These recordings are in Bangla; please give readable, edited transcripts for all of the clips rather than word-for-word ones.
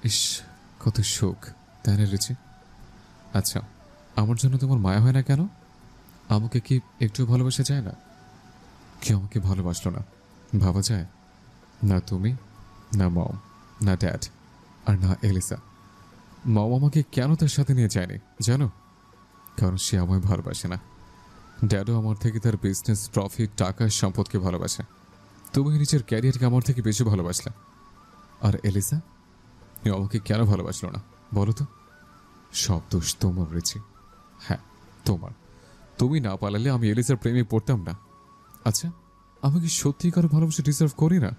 ইস, কত সুখ, তাই না রিচি? আচ্ছা, আমার জন্য তোমার মায়া হয় না কেন? আমাকে কি একটু ভালোবাসা যায় না? কেউ আমাকে ভালোবাসলো না, ভাবা যায়? না তুমি, না মম, না ড্যাড, আর না এলিসা। মম আমাকে কেন তার সাথে নিয়ে যায়নি জানো? কারণ সে আমায় ভালোবাসে না। ড্যাডও আমার থেকে তার বিজনেস, প্রফিট, টাকা, সম্পদকে ভালোবাসে। তুমি নিজের ক্যারিয়ারকে আমার থেকে বেশি ভালোবাসলে। আর এলিসা, আমাকে কেন ভালোবাসলো না বলো তো? সব দোষ তোমার রয়েছে। হ্যাঁ, তোমার। তুমি না পালালে আমি এলিসার প্রেমে পড়তাম না। আচ্ছা, আমি কি সত্যি কারো ভালোবাসা ডিজার্ভ করি না?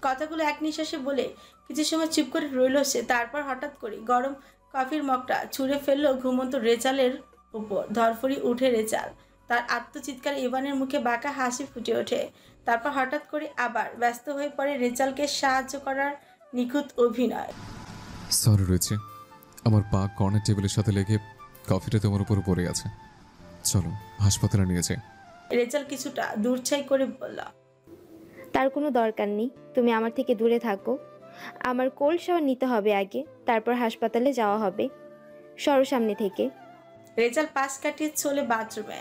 কথাগুলো এক নিঃশ্বাসে বলে কিছু সময় চুপ করে রইল সে। তারপর হঠাৎ করে গরম কফির মগটা ছুঁড়ে ফেললো ঘুমন্ত রেজালের উপর। ধরফড়ি উঠে রেজাল। তার আত্মচিৎকারে ইভানের মুখে বাঁকা হাসি ফুটে ওঠে। তারপর হঠাৎ করে আবার ব্যস্ত হয়ে পড়ে রেজালকে সাহায্য করার নিখুঁত অভিনয়। সরি রয়েছে, আমার পা কর্নার টেবিলের সাথে লেগে কফিটা তোমার উপর পড়ে আছে। চলো হাসপাতালে নিয়ে যাই। রেজাল কিছুটা দূরছাই করে বলল, তার কোনো দরকার নেই, তুমি আমার থেকে দূরে থাকো। আমার কোল্ড শাওয়ার নিতে হবে আগে, তারপর হাসপাতালে যাওয়া হবে। সরো সামনে থেকে। রেজাল পাশ কাটিয়ে চলে বাথরুমে।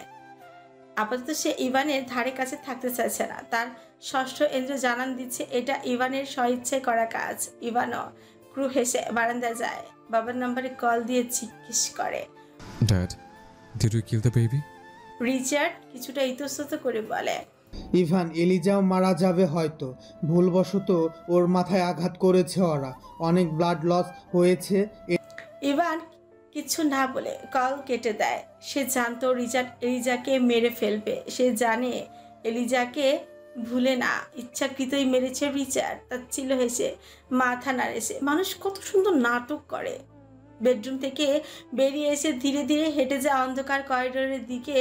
আপাতত সে ইভানের ধারে কাছে থাকতে চাইছে না। তার ষষ্ঠ ইন্দ্র জানান দিচ্ছে এটা ইভানের স্বইচ্ছায় করা কাজ। ইভানও ক্রু হেসে বারান্দায় যায়। বাবার নম্বরে কল দিয়ে জিজ্ঞেস করে। Dad, did you kill the baby? Richard কিছুটা ইতস্তত করে বলে, ইভান, এলিজাও মারা যাবে হয়তো। ভুলবশত ওর মাথায় আঘাত করেছে ওরা। অনেক ব্লাড লস হয়েছে। ইভান কিছু না বলে কল কেটে দেয়। সে জানতো রিচার্ড এলিজাকে মেরে ফেলবে। সে জানে এলিজাকে ভুলে না, ইচ্ছাকৃতই মেরেছে রিচার্ড। তার ছিল হেসে মাথা নাড়েছে। মানুষ কত সুন্দর নাটক করে। বেডরুম থেকে বেরিয়ে এসে ধীরে ধীরে হেঁটে যায় অন্ধকার করিডোরের দিকে।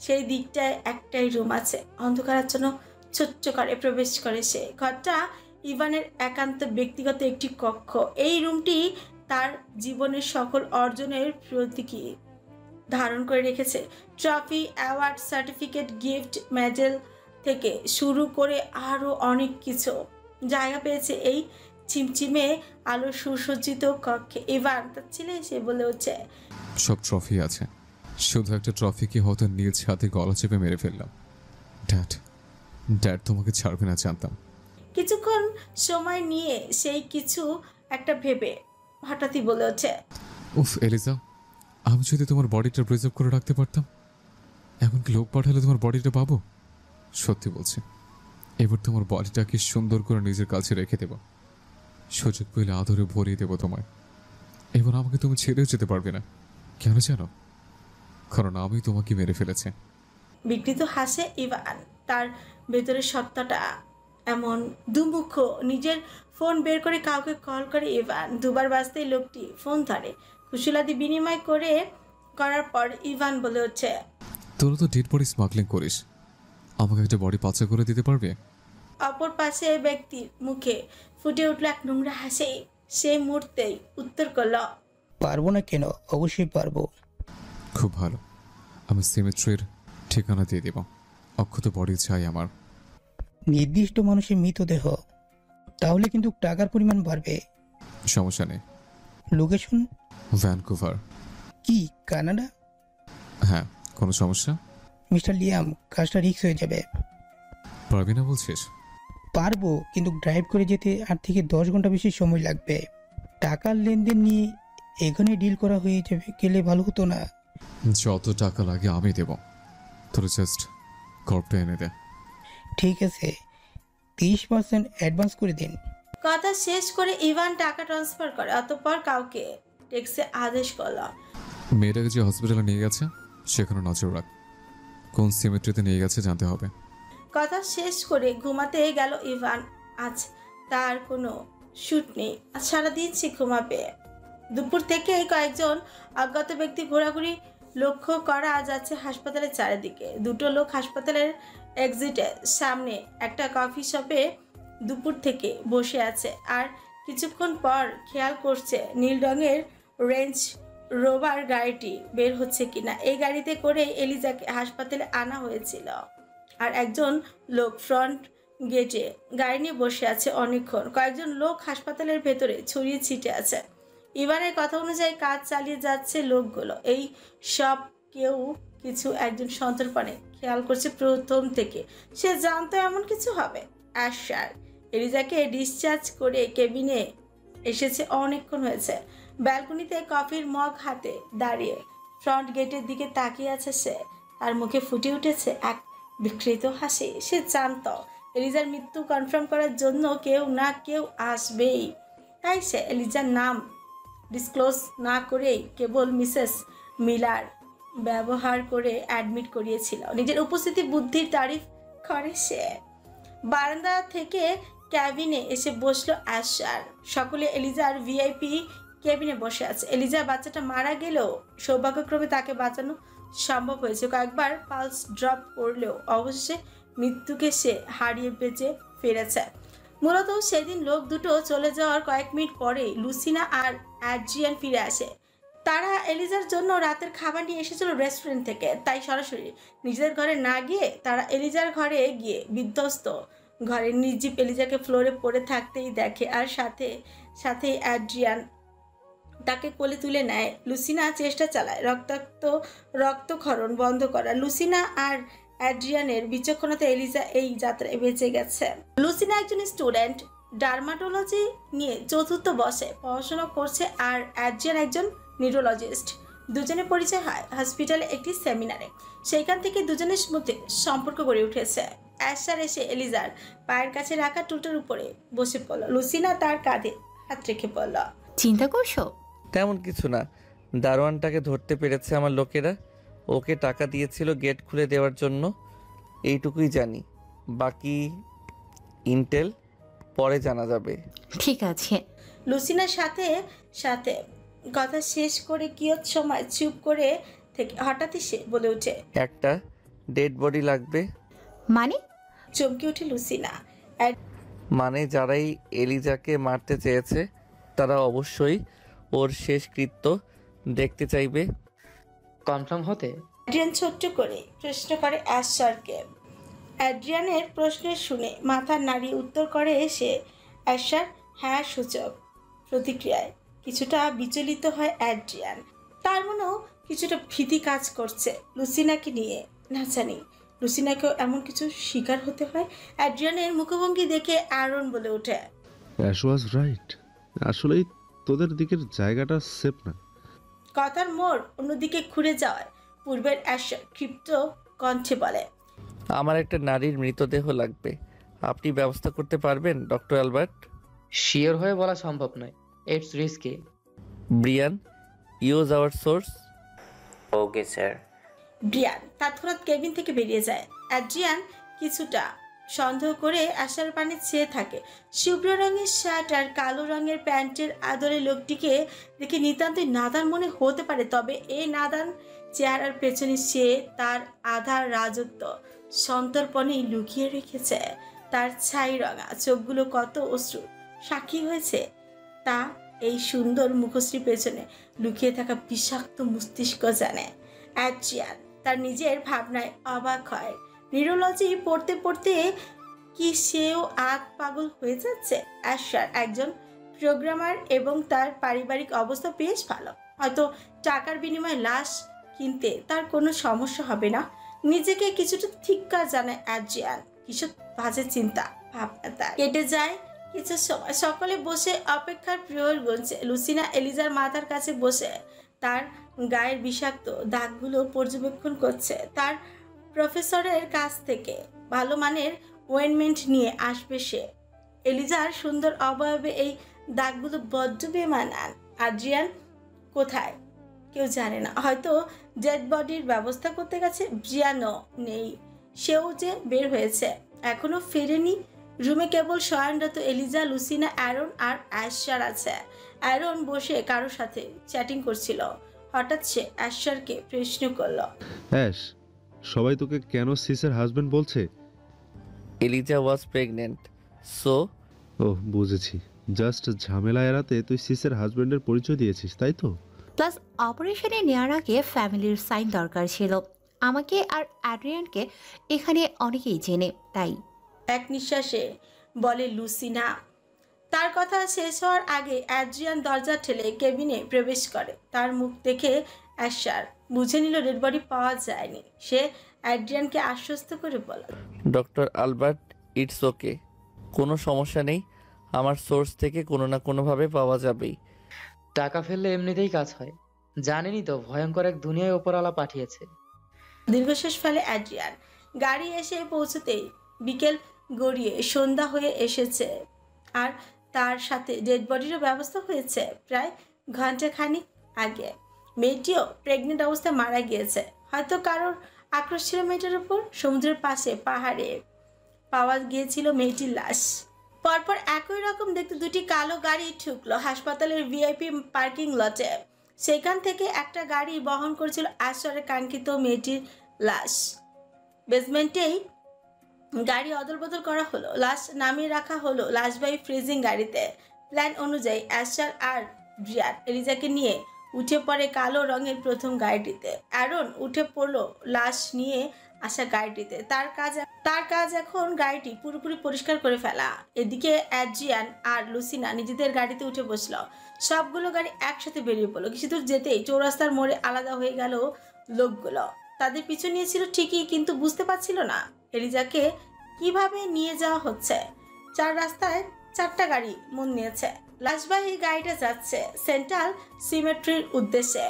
সেই দিকটায় একটাই রুম আছে। অন্ধকারের জন্য ছোট্ট করে প্রবেশ করে সে। ঘরটা ইভানের একান্ত ব্যক্তিগত একটি কক্ষ। এই রুমটি তার জীবনের সকল অর্জনের প্রতীকী ধারণ করে রেখেছে। Trophy, award, certificate, gift, medal থেকে শুরু করে আরও অনেক কিছু জায়গা পেয়েছে এই চিমচিমে আলো সুসজ্জিত কক্ষে। ইভান তার ছেলে এসে বলে হচ্ছে, সব ট্রফি আছে, শুধু একটা ট্রফিকে হয়তো নিজ হাতে গলা চেপে মেরে ফেললাম। ড্যাড, ড্যাড তোমাকে ছাড়বে না জানতাম। কিছুক্ষণ সময় নিয়ে সেই কিছু একটা ভেবে হঠাৎই বলে হচ্ছে, উফ এলিজা, আমি যদি তোমার বডিটা প্রিজার্ভ করে রাখতে পারতাম। এখন কি লোক পাঠালে তোমার বডিটা পাবো? সত্যি বলছি, এবার তোমার বডিটাকে সুন্দর করে নিজের কাছে রেখে দেব। সুযোগ পেলে আদরে ভরিয়ে দেবো তোমায়। এবার আমাকে তুমি ছেড়েও যেতে পারবে না। কেন জানো? কারণ আমি তোমাকে মেরে ফেলেছি। বিকৃত হাসে ইভান। তার ভেতরের সত্তাটা এমন দুমুখ। নিজের ফোন বের করে কাউকে কল করে ইভান। দুবার বাজতেই লোকটি ফোন ধরে। কুশলাদি বিনিময় করার পর ইভান বলে হচ্ছে, তোরা তো ডেড বডি স্মাগলিং করিস, আমাকে একটা বডি পাচার করে দিতে পারবে? অপর পাশে ব্যক্তির মুখে ফুটে উঠল এক নোংরা হাসি। সেই মুহূর্তেই উত্তর করল, পারবো না কেন, অবশ্যই পারবো। খুব ভালো, আমি সিমেট্রির ঠিকানা দিয়ে দেব। অক্ষত বডি চাই আমার। নির্দিষ্ট মানুষের মৃতদেহ, তাহলে কিন্তু টাকার পরিমাণ বাড়বে। সমস্যা নেই। লোকেশন? ভ্যানকুভার। কি, কানাডা? হ্যাঁ, কোনো সমস্যা? মিস্টার লিয়াম, কাজটা রিস্ক হয়ে যাবে। পারবি না বলছিস? পারবো, কিন্তু ড্রাইভ করে যেতে 8 থেকে 10 ঘন্টা বেশি সময় লাগবে। টাকার লেনদেন নিয়ে এখানে ডিল করা হয়ে যাবে, গেলে ভালো হতো না? যত টাকা লাগে আমি দেব, তোর জাস্ট কর্পটা এনে দে। ঠিক আছে, 30% অ্যাডভান্স করে দিন। কথা শেষ করে ইভান টাকা ট্রান্সফার করে। অতঃপর কাউকে টেক্সে আদেশ করল, মেয়েটাকে যে হসপিটালে নিয়ে গেছে সেখানে নজর রাখ। কোন সিমেট্রিতে নিয়ে গেছে জানতে হবে। কথা শেষ করে ঘুমাতে গেল ইভান। আজ তার কোনো শুট নেই। আজ সারাদিন সে ঘুমাবে। দুপুর থেকে কয়েকজন অজ্ঞাত ব্যক্তি ঘোরাঘুরি লক্ষ্য করা যাচ্ছে হাসপাতালের চারিদিকে। দুটো লোক হাসপাতালের এক্সিটের সামনে একটা কফি শপে দুপুর থেকে বসে আছে। আর কিছুক্ষণ পর খেয়াল করছে নীল রঙের রেঞ্জ রোভার গাড়িটি বের হচ্ছে কিনা। এই গাড়িতে করে এলিজাকে হাসপাতালে আনা হয়েছিল। আর একজন লোক ফ্রন্ট গেটে গাড়ি নিয়ে বসে আছে অনেকক্ষণ। কয়েকজন লোক হাসপাতালের ভেতরে ছড়িয়ে ছিটে আছে। ইভানের কথা অনুযায়ী কাজ চালিয়ে যাচ্ছে লোকগুলো। এই সব কেউ কিছু একজন সন্তর্পণে খেয়াল করছে প্রথম থেকে। সে জানতো এমন কিছু হবে। আশার এলিজাকে ডিসচার্জ করে কেবিনে এসেছে, অনেকক্ষণ হয়েছে। ব্যালকনিতে কফির মগ হাতে দাঁড়িয়ে ফ্রন্ট গেটের দিকে তাকিয়ে আছে সে। তার মুখে ফুটে উঠেছে এক বিকৃত হাসি। সে জানত এলিজার মৃত্যু কনফার্ম করার জন্য কেউ না কেউ আসবেই। তাই সে এলিজার নাম ডিসক্লোজ না করেই কেবল মিসেস মিলার ব্যবহার করে অ্যাডমিট করিয়েছিল। নিজের উপস্থিতি বুদ্ধির তারিফ করে সে। বারান্দা থেকে ক্যাবিনে এসে বসলো আশার। সকলে এলিজার ভিআইপি কেবিনে বসে আছে। এলিজার বাচ্চাটা মারা গেলেও সৌভাগ্যক্রমে তাকে বাঁচানো সম্ভব হয়েছে। কয়েকবার পালস ড্রপ করলেও অবশেষে মৃত্যুকে সে হারিয়ে বেঁচে ফিরেছে। মূলত সেদিন লোক দুটো চলে যাওয়ার কয়েক মিনিট পরেই লুসিনা আর অ্যাড্রিয়ান ফিরে আসে। তারা এলিজার জন্য রাতের খাবার নিয়ে এসেছিল রেস্টুরেন্ট থেকে। তাই সরাসরি নিজেদের ঘরে না গিয়ে তারা এলিজার ঘরে গিয়ে বিধ্বস্ত ঘরে নির্জীব এলিজাকে ফ্লোরে পড়ে থাকতেই দেখে। আর সাথে সাথে অ্যাড্রিয়ান তাকে কোলে তুলে নেয়। লুসিনা চেষ্টা চালায় রক্তক্ষরণ বন্ধ করা। লুসিনা আর অ্যাড্রিয়ানের বিচক্ষণতা এলিজা এই যাত্রায় বেঁচে গেছে। লুসিনা একজন স্টুডেন্ট, ডার্মাটোলজি নিয়ে চতুর্থ বর্ষে পড়াশোনা করছে। আর অ্যাড্রিয়ান একজন নিউরোলজিস্ট। দুজনের পরিচয় হয় হসপিটালে একটি সেমিনারে। সেইখান থেকে দুজনের মধ্যে সম্পর্ক গড়ে উঠেছে। অ্যাশার এসে এলিজার পায়ের কাছে রাখা টুলটার উপরে বসে পড়ল। লুসিনা তার কাঁধে হাত রেখে পড়ল। চিন্তা করছো? তেমন কিছু না, দারোয়ানটাকে ধরতে পেরেছে আমার লোকেরা। ওকে টাকা দিয়েছিল গেট খুলে দেওয়ার জন্য, এইটুকুই জানি। বাকি ইন্টেল পরে জানা যাবে। ঠিক আছে। লুসিনার সাথে সাথে কথা শেষ করে কিয়ৎ সময় চুপ করে থেকে হঠাৎই সে বলে ওঠে, একটা ডেড বডি লাগবে। মানে? চমকে উঠে লুসিনা। মানে যারাই এলিজাকে মারতে চেয়েছে তারা অবশ্যই ওর শেষকৃত্য দেখতে চাইবে। কনফার্ম হতে? অ্যাড্রিয়ান ছোট্ট করে প্রশ্ন করে অ্যাশারকে। অ্যাড্রিয়ানের প্রশ্ন শুনে মাথা নাড়িয়ে উত্তর করে এসে অ্যাশার হ্যাঁ সূচক প্রতিক্রিয়ায় কিছুটা বিচলিত হয় অ্যাড্রিয়ান। তার মনেও কিছুটা ভীতি কাজ করছে লুসিনাকে নিয়ে। না জানি লুসিনাকেও এমন কিছু শিকার হতে হয়। অ্যাড্রিয়ানের মুখভঙ্গি দেখে অ্যারন বলে ওঠে, অ্যাশ ওয়াজ রাইট, আসলেই তোদের দিকের জায়গাটা সেফ না। কথার মোড় অন্যদিকে ঘুরে যাওয়ায় পূর্বের অ্যাশার ক্ষিপ্ত কণ্ঠে বলে, আমার একটা নারীর মৃতদেহ লাগবে। আপনি ব্যবস্থা করতে পারবেন ডক্টর অ্যালবার্ট? শিওর হয়ে বলা সম্ভব নয়, it's risky. Brian, use hour source. Okay sir. Brian তৎক্ষণাৎ কেবিন থেকে বেরিয়ে যায়। অ্যাড্রিয়ান কিছুটা সন্দেহ করে আশার পানে চেয়ে থাকে। শুভ্র রঙের শার্ট আর কালো রঙের প্যান্টের আদলে লোকটিকে দেখে নিতান্তই নাদান মনে হতে পারে। তবে এই নাদান চেহারার পেছনে সে তার আধার রাজত্ব সন্তর্পণেই লুকিয়ে রেখেছে। তার ছাই রঙা চোখগুলো কত অশ্রু সাক্ষী হয়েছে তা এই সুন্দর মুখশ্রী পেছনে লুকিয়ে থাকা বিষাক্ত মস্তিষ্ক জানে। অ্যাড্রিয়ান তার নিজের ভাবনায় অবাক হয়। নিউরোলজি পড়তে পড়তে কি সেও আত পাগল হয়ে যাচ্ছে? অ্যাশার একজন প্রোগ্রামার এবং তার পারিবারিক অবস্থা বেশ ভালো। হয়তো টাকার বিনিময়ে লাশ কিনতে তার কোনো সমস্যা হবে না। নিজেকে কিছুটা ধিক্কার জানায় অ্যাড্রিয়ান। কিছু বাজে চিন্তা ভাবনা তার কেটে যায় কিছু সময়। সকলে বসে অপেক্ষার প্রহর গুনছে। লুসিনা এলিজার মাথার কাছে বসে তার গায়ের বিষাক্ত দাগগুলো পর্যবেক্ষণ করছে। তার প্রফেসরের কাছ থেকে ভালো মানের ওয়েনমেন্ট নিয়ে আসবে সে। এলিজার সুন্দর অবয়বে এই দাগগুলো বড্ড বেমানান। অ্যাড্রিয়ান কোথায় কেউ জানে না। হয়তো ডেড বডির ব্যবস্থা করতে গেছে। ব্রিয়ানও নেই, সেও যে বের হয়েছে এখনো ফেরেনি। রুমে কেবল শয়নরত এলিজা, লুসিনা, অ্যারন আর অ্যাশার আছে। অ্যারন বসে কারোর সাথে চ্যাটিং করছিল। হঠাৎ সে অ্যাশারকে প্রশ্ন করলো, অ্যাশ, সবাই তোকে কেন সিসের হাজবেন্ড বলছে? Eliza was pregnant, so. Oh, বুঝেছি। জাস্ট ঝামেলা এড়াতে তুই সিসের হাজবেন্ডের পরিচয় দিয়েছিস, তাই তো? প্লাস অপারেশনে নেওয়ার আগে ফ্যামিলির সাইন দরকার ছিল। আমাকে আর অ্যাড্রিয়ানকে এখানে অনেকেই চেনে, তাই। এক নিঃশ্বাসে বলে লুসিনা। তার কথা শেষ হওয়ার আগে অ্যাড্রিয়ান দরজা ঠেলে কেবিনে প্রবেশ করে। তার মুখ দেখে অ্যাশার বুঝে নিল ডেড বডি পাওয়া যায়নি। সে অ্যাড্রিয়ানকে আশ্বস্ত করে বলল, ডক্টর আলবার্ট, ইটস ওকে, কোনো সমস্যা নেই। আমার সোর্স থেকে কোনো না কোনোভাবে পাওয়া যাবেই। টাকা ফেললে এমনিতেই কাজ হয়। জানেনই তো, ভয়ঙ্কর এক দুনিয়ায় ওপরওয়ালা পাঠিয়েছে। দীর্ঘশ্বাস ফেলে অ্যাড্রিয়ান। গাড়ি এসে পৌঁছতেই বিকেল গড়িয়ে সন্ধ্যা হয়ে এসেছে, আর তার সাথে ডেড বডিরও ব্যবস্থা হয়েছে প্রায় ঘন্টাখানিক আগে। মেয়েটিও প্রেগনেন্ট অবস্থায় মারা গিয়েছে। হয়তো কারোর আক্রোশ ছিল মেয়েটার উপর। সমুদ্রের পাশে পাহাড়ে পাওয়া গিয়েছিল মেয়েটির লাশ। পরপর একই রকম দেখতে দুটি কালো গাড়ি ঠুকলো হাসপাতালের ভিআইপি পার্কিং লটে। সেখান থেকে একটা গাড়ি বহন করেছিল আশ্বরের কাঙ্ক্ষিত মেয়েটির লাশ। বেসমেন্টেই গাড়ি অদলবদল করা হলো। লাশ নামিয়ে রাখা হলো লাশবাহী ফ্রিজিং গাড়িতে। প্ল্যান অনুযায়ী অ্যাশার আর ব্রিয়ান এলিজাকে নিয়ে উঠে পড়ে কালো রঙের প্রথম গাড়িটিতে। অ্যারন উঠে পড়লো লাশ নিয়ে আসা গাড়িটিতে। তার কাজ এখন গাড়িটি পুরোপুরি পরিষ্কার করে ফেলা। এদিকে অ্যাড্রিয়ান আর লুসিনা নিজেদের গাড়িতে উঠে বসলো। সবগুলো গাড়ি একসাথে বেরিয়ে পড়লো। কিছু দূর যেতেই চৌরাস্তার মোড়ে আলাদা হয়ে গেল লোকগুলো। তাদের পিছু নিয়েছিল ঠিকই, কিন্তু বুঝতে পারছিল না এলিজাকে কিভাবে নিয়ে যাওয়া হচ্ছে। চার রাস্তায় চারটা গাড়ি মন নিয়েছে। লাশবাহী গাড়িটা যাচ্ছে সেন্ট্রাল সিমেট্রির উদ্দেশ্যে।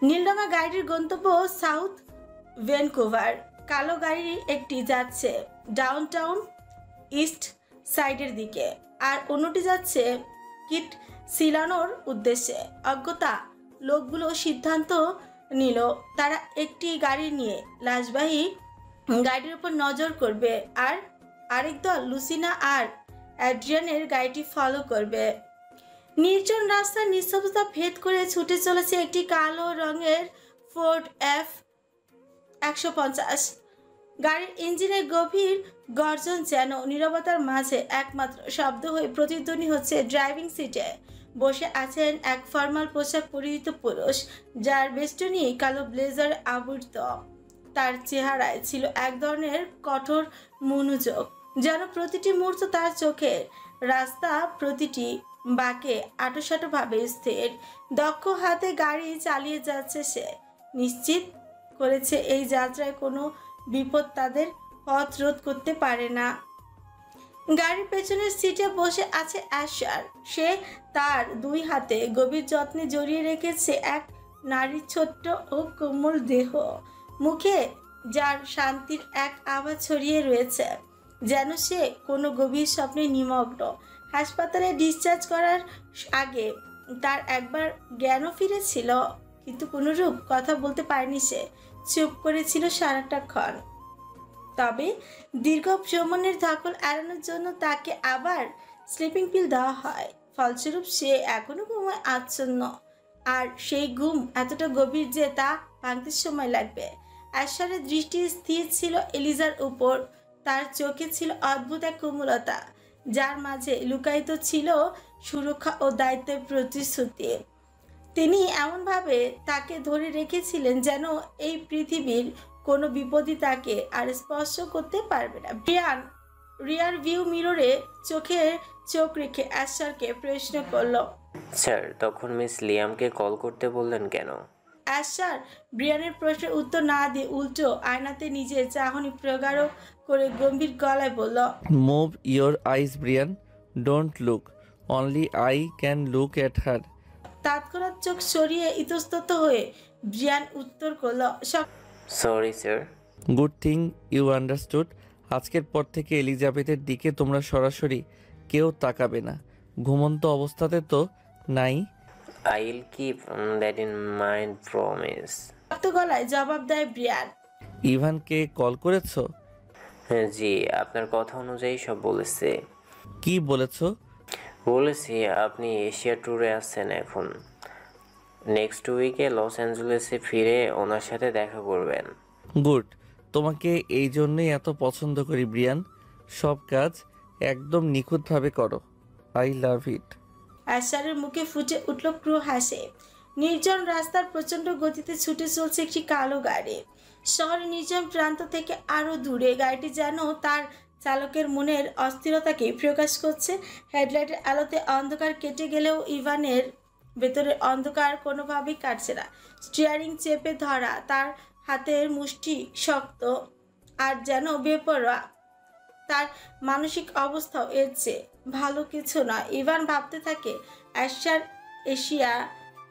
নীলরঙা গাড়ির গন্তব্য সাউথ ভ্যানকুভার। কালো গাড়ি একটি যাচ্ছে ডাউনটাউন ইস্ট সাইডের দিকে, আর অন্যটি যাচ্ছে কিট সিলানোর উদ্দেশ্যে। অজ্ঞতা লোকগুলো সিদ্ধান্ত নিল তারা একটি গাড়ি নিয়ে লাশবাহী গাড়ির উপর নজর করবে, আর আরেক দল লুসিনা আর অ্যাড্রিয়ানের গাড়িটি ফলো করবে। নির্জন রাস্তার নিস্তব্ধতা ভেদ করে ছুটে চলেছে একটি কালো রঙের ফোর্ড F-150। গাড়ির ইঞ্জিনের গভীর গর্জন যেন নীরবতার মাঝে একমাত্র শব্দ হয়ে প্রতিধ্বনি হচ্ছে। ড্রাইভিং সিটে বসে আছেন এক ফর্মাল পোশাক পরিহিত পুরুষ, যার বেষ্টনী কালো ব্লেজার আবৃত। তার চেহারায় ছিল এক ধরনের কঠোর মনোযোগ, যেন প্রতিটি মুহূর্ত তার চোখের রাস্তা প্রতিটি বাঁকে আটোসাটো ভাবে স্থির। দক্ষ হাতে গাড়ি চালিয়ে যাচ্ছে সে। নিশ্চিত করেছে এই যাত্রায় কোনো বিপদ তাদের পথ রোধ করতে পারে না। গাড়ির পেছনের সিটে বসে আছে অ্যাশার। সে তার দুই হাতে গভীর যত্নে জড়িয়ে রেখেছে এক নারীর ছোট্ট ও কোমল দেহ। মুখে যার শান্তির এক আভা ছড়িয়ে রয়েছে, যেন সে কোনো গভীর স্বপ্নে নিমগ্ন। হাসপাতালে ডিসচার্জ করার আগে তার একবার জ্ঞানও ফিরেছিল, কিন্তু কোনোরূপ কথা বলতে পারেনি সে। চুপ করেছিল সারাটাক্ষণ। তবে দীর্ঘ ভ্রমণের ধকল এড়ানোর জন্য তাকে আবার স্লিপিং পিল দেওয়া হয়। ফলস্বরূপ সে এখনো ঘুমায় আচ্ছন্ন, আর সেই ঘুম এতটা গভীর যে তা ভাঙতে সময় লাগবে। অ্যাশারের দৃষ্টি স্থির ছিল এলিজার উপর। তার চোখে ছিল অদ্ভুত এক কোমলতা, যার মাঝে লুকায়িত ছিল সুরক্ষা ও দায়িত্বের প্রতিশ্রুতি। তিনি এমনভাবে তাকে ধরে রেখেছিলেন যেন এই পৃথিবীর কোনো বিপদই তাকে আর স্পর্শ করতে পারবে না। ব্রিয়ান রিয়ার ভিউ মিররে চোখ রেখে অ্যাশারকে প্রশ্ন করল, স্যার, তখন মিস লিয়ামকে কল করতে বললেন কেন? অ্যাশার ব্রিয়ানের প্রশ্নের উত্তর না দিয়ে উল্টো আয়নাতে নিজের চাহনি প্রগাঢ় করে গম্ভীর গলায় বলল, move your eyes Brian, don't look, only I can look at her. তৎক্ষণাৎ চোখ সরিয়ে ইতস্তত হয়ে ব্রিয়ান উত্তর করল, sorry sir. Good thing you understood. আজকের পর থেকে এলিজাবেথের দিকে তোমরা সরাসরি কেউ তাকাবে না। ঘুমন্ত অবস্থাতে তো নাই। I will keep that in mind, promise. শক্ত গলায় জবাব দেয় ব্রিয়ান। ইভানকে কল করেছো? হ্যাঁ জি, আপনার কথা অনুযায়ী সব বলেছে। কি বলেছো? বলেছি আপনি এশিয়া ট্যুরে আসছেন এখন। নেক্সট উইকে লস অ্যাঞ্জেলেসে ফিরে ওনার সাথে দেখা করবেন। গুড, তোমাকে এই জন্যই এত পছন্দ করি ব্রিয়ান। সব কাজ একদম নিখুঁতভাবে করো। আই লাভ ইট। অ্যাশারের মুখে ফুটে উঠল ক্রু হাসে। নির্জন রাস্তার প্রচন্ড গতিতে ছুটে চলছে একটি কালো গাড়ি। শহরের নির্জন প্রান্ত থেকে আরো দূরে। গাড়িটি যেন তার চালকের মনের অস্থিরতাকে প্রকাশ করছে। হেডলাইটের আলোতে অন্ধকার কেটে গেলেও ইভানের ভেতরের অন্ধকার কোনোভাবেই কাটছে না। স্টিয়ারিং চেপে ধরা, তার হাতের মুষ্টি শক্ত আর যেন বেপরোয়া। তার মানসিক অবস্থাও এর চেয়ে ভালো কিছু নয়। ইভান ভাবতে থাকে আয়শার এশিয়া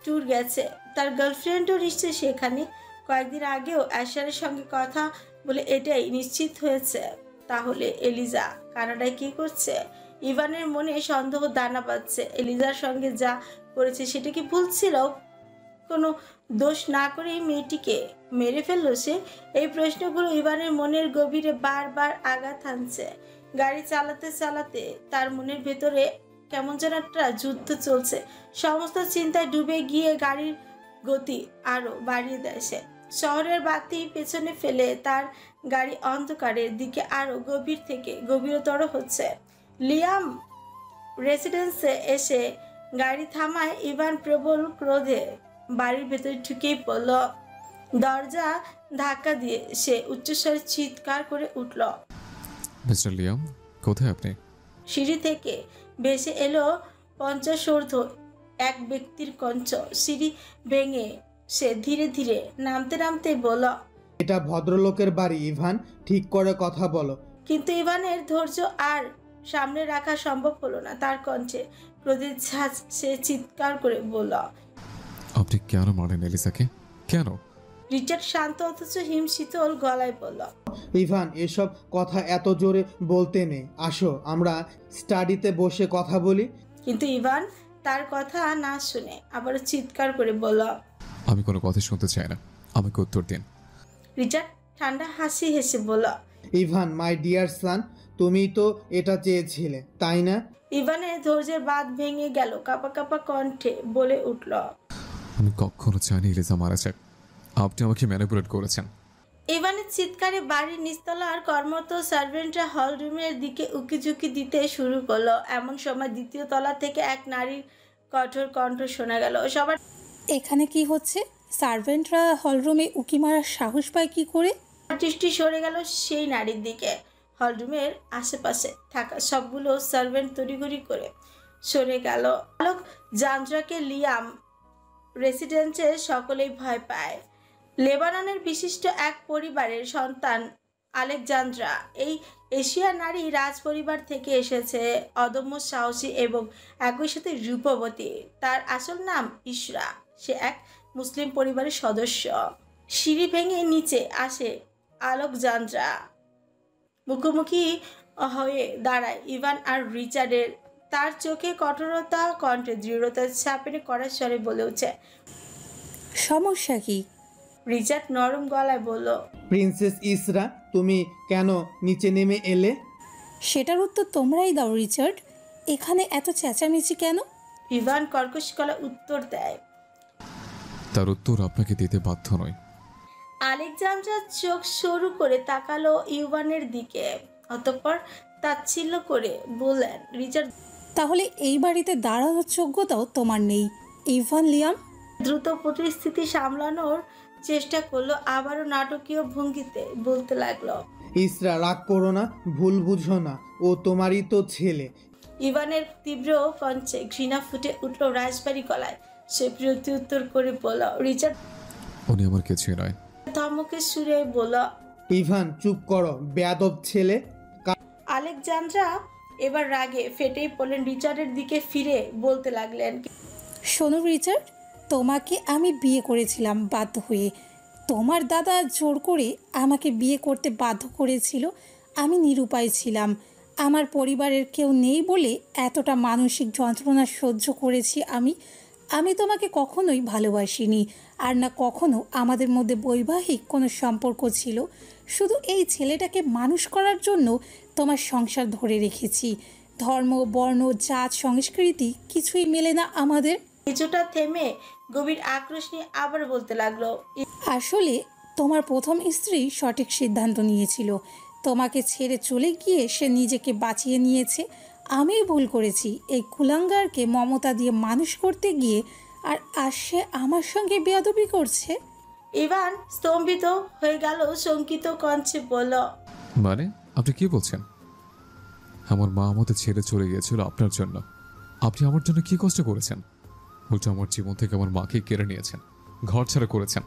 ট্যুর গেছে, তার গার্লফ্রেন্ডও নিশ্চয়ই সেখানে। কয়েকদিন আগেও আয়শারের সঙ্গে কথা বলে এটাই নিশ্চিত হয়েছে। তাহলে এলিজা কানাডায় কি করছে? ইভানের মনে সন্দেহ দানা বাঁধছে। এলিজার সঙ্গে যা করেছে সেটা কি ভুল ছিল? কোনো দোষ না করেই মেয়েটিকে মেরে ফেললো সে? এই প্রশ্নগুলো ইভানের মনের গভীরে বারবার আঘাত হানছে। গাড়ি চালাতে চালাতে তার মনের ভেতরে কেমন যেন একটা যুদ্ধ চলছে। সমস্ত চিন্তায় ডুবে গিয়ে গাড়ির গতি আরো বাড়িয়ে দেয় সে। শহরের বাতি পেছনে ফেলে তার গাড়ি অন্ধকারের দিকে আরো গভীর থেকে গভীরতর হচ্ছে। লিয়াম রেসিডেন্সে এসে গাড়ি থামায় ইভান প্রবল ক্রোধে বাড়ির ভেতরে ঢুকেই পড়ল। দরজা ধাক্কা দিয়ে সে উচ্চস্বরে চিৎকার করে উঠল। মিস্টার লিয়াম, কোথায় আপনি? সিঁড়ি থেকে ভেসে এলো 50 এক ব্যক্তির কঞ্চ। সিঁড়ি ভেঙে সে ধীরে ধীরে নামতে নামতে বলল, এটা ভদ্রলোকের বাড়ি ইভান, ঠিক করে কথা বলো। কিন্তু ইভানের ধৈর্য আর সামনে রাখা সম্ভব হলো না। তার কণ্ঠে ক্রোধের ঝাঁজ। সে চিৎকার করে বলল, আপনি কেন মারেন এলিসাকে? কেন? রিচার্ড শান্ত অথচ হিমশীতল গলায় বলল, ইভান, এসব কথা এত জোরে বলতে নেই, আসো আমরা স্টাডিতে বসে কথা বলি। কিন্তু ইভান তার কথা না শুনে আবার চিৎকার করে বলল, আমি কোনো কথা শুনতে চাই না, আমাকে উত্তর দিন। রিচার্ড ঠান্ডা হাসি হেসে বলল, ইভান মাই ডিয়ার সান, তুমি তো এটা চেয়েছিলে তাই না? ইভানের ধৈর্যের বাঁধ ভেঙে গেল। কাঁপা কাঁপা কণ্ঠে বলে উঠল, আমি কখনো চাইনি এলিসা মারা যাক, আপনি আমাকে ম্যানিপুলেট করেছেন। ইভানের চিৎকারে বাড়ির নিচতলার কর্মরত সার্ভেন্টরা হল রুমের দিকে উকিঝুঁকি দিতে শুরু করলো। এমন সময় দ্বিতীয় তলা থেকে এক নারীর কঠোর কণ্ঠ শোনা গেল। সবার এখানে কি হচ্ছে? সার্ভেন্টরা হলরুমে উকি মারার সাহস পায় কি করে? দৃষ্টি সরে গেল সেই নারীর দিকে। হলরুমের আশেপাশে থাকা সবগুলো সার্ভেন্ট তড়িঘড়ি করে সরে গেল। আলোক জান্দ্রাকে লিয়াম রেসিডেন্সে সকলেই ভয় পায়। লেবাননের বিশিষ্ট এক পরিবারের সন্তান আলেকজান্দ্রা। এই এশিয়া নারী রাজ পরিবার থেকে এসেছে, অদম্য সাহসী এবং একই সাথে রূপবতী। তার আসল নাম ইশরা। সে এক মুসলিম পরিবারের সদস্য। সিঁড়ি ভেঙে নিচে আসে আলেকজান্দ্রা। মুখোমুখি হয়ে দাঁড়ায় ইভান আর রিচার্ডের। তার চোখে কঠোরতা, কণ্ঠে দৃঢ়তার ছাপেনে কড়া স্বরে বলে উঠছে, সমস্যা কি? রিচার্ড নরম গলায় বলল, প্রিন্সেস ইসরা, তুমি কেন নিচে নেমে এলে? সেটার উত্তর তোমরাই দাও রিচার্ড। এখানে এত চেঁচামেচি কেন? ইভান কর্কশ গলায় উত্তর দেয়, তার উত্তর আপনাকে দিতে বাধ্য নয়। আলেকজান্দ্রা চোখ সরু করে তাকালো ইভানের দিকে, অতঃপর তাচ্ছিল্য করে বললেন, রিচার্ড, তাহলে এই বাড়িতে দাঁড়ানোর যোগ্যতাও তোমার নেই। ইভান লিয়াম দ্রুত পরিস্থিতি সামলানোর চেষ্টা করলো। আবারও নাটকীয় ভঙ্গিতে বলতে লাগলো, ইসরা, রাগ করো না, ভুল বুঝো না, ও তোমারই তো ছেলে। ইভানের তীব্র কণ্ঠে ঘৃণা ফুটে উঠল রাজবাড়ি গলায়। সে প্রত্যুত্তর করে বলল, রিচার্ড, উনি আমার কিছুই নয়। ধমকের সুরে বলল, ইভান চুপ করো, বেয়াদব ছেলে। আলেকজান্দ্রা এবার রাগে ফেটেই পড়লেন। রিচার্ডের দিকে ফিরে বলতে লাগলেন, শোনো রিচার্ড, তোমাকে আমি বিয়ে করেছিলাম বাধ্য হয়ে। তোমার দাদা জোর করে আমাকে বিয়ে করতে বাধ্য করেছিল। আমি নিরুপায় ছিলাম। আমার পরিবারের কেউ নেই বলে এতটা মানসিক যন্ত্রণা সহ্য করেছি আমি তোমাকে কখনোই ভালোবাসিনি, আর না কখনো আমাদের মধ্যে বৈবাহিক কোনো সম্পর্ক ছিল। শুধু এই ছেলেটাকে মানুষ করার জন্য তোমার সংসার ধরে রেখেছি। ধর্ম, বর্ণ, জাত, সংস্কৃতি কিছুই মেলে না আমাদের। কিছুটা থেমে গভীর আক্রোশ নিয়ে আবার বলতে লাগলো, আসলে তোমার প্রথম স্ত্রী সঠিক সিদ্ধান্ত নিয়েছিল। তোমাকে ছেড়ে চলে গিয়ে সে নিজেকে বাঁচিয়ে নিয়েছে। আমি ভুল করেছি এই কুলাঙ্গারকে মমতা দিয়ে মানুষ করতে গিয়ে, আর আজ সে আমার সঙ্গে বেয়াদবি করছে। ইভান স্তম্ভিত হয়ে গেল, শঙ্কিত কণ্ঠে বলল, মানে আপনি কি বলছেন? আমার মা আমাদের ছেড়ে চলে গিয়েছিল আপনার জন্য। আপনি আমার জন্য কি কষ্ট করেছেন? উল্টো আমার জীবন থেকে আমার মাকে কেড়ে নিয়েছেন, ঘর ছাড়া করেছেন।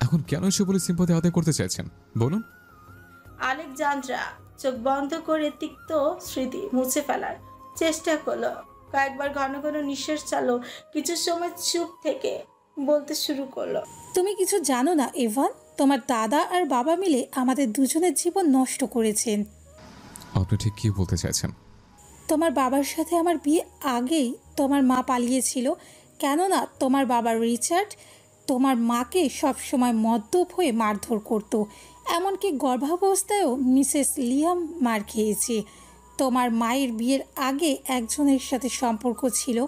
এখন কেন এসে বলে সিম্পাথি আদায় করতে চাইছেন বলুন? আলেকজান্দ্রা চোখ বন্ধ করে তিক্ত স্মৃতি মুছে ফেলার চেষ্টা করলো। কয়েকবার ঘন ঘন নিঃশ্বাস চালো। কিছু সময় চুপ থেকে বলতে শুরু করলো। তুমি কিছু জানো না ইভান, তোমার দাদা আর বাবা মিলে আমাদের দুজনের জীবন নষ্ট করেছেন। আপনি ঠিক কি বলতে চাইছেন? তোমার বাবার সাথে আমার বিয়ে আগেই তোমার মা পালিয়েছিল, কেননা তোমার বাবা রিচার্ড তোমার মাকে সবসময় মদ্যপ হয়ে মারধর করত। এমনকি গর্ভাবস্থায়ও মিসেস লিয়াম মার খেয়েছে। তোমার মায়ের বিয়ের আগে একজনের সাথে সম্পর্ক ছিল।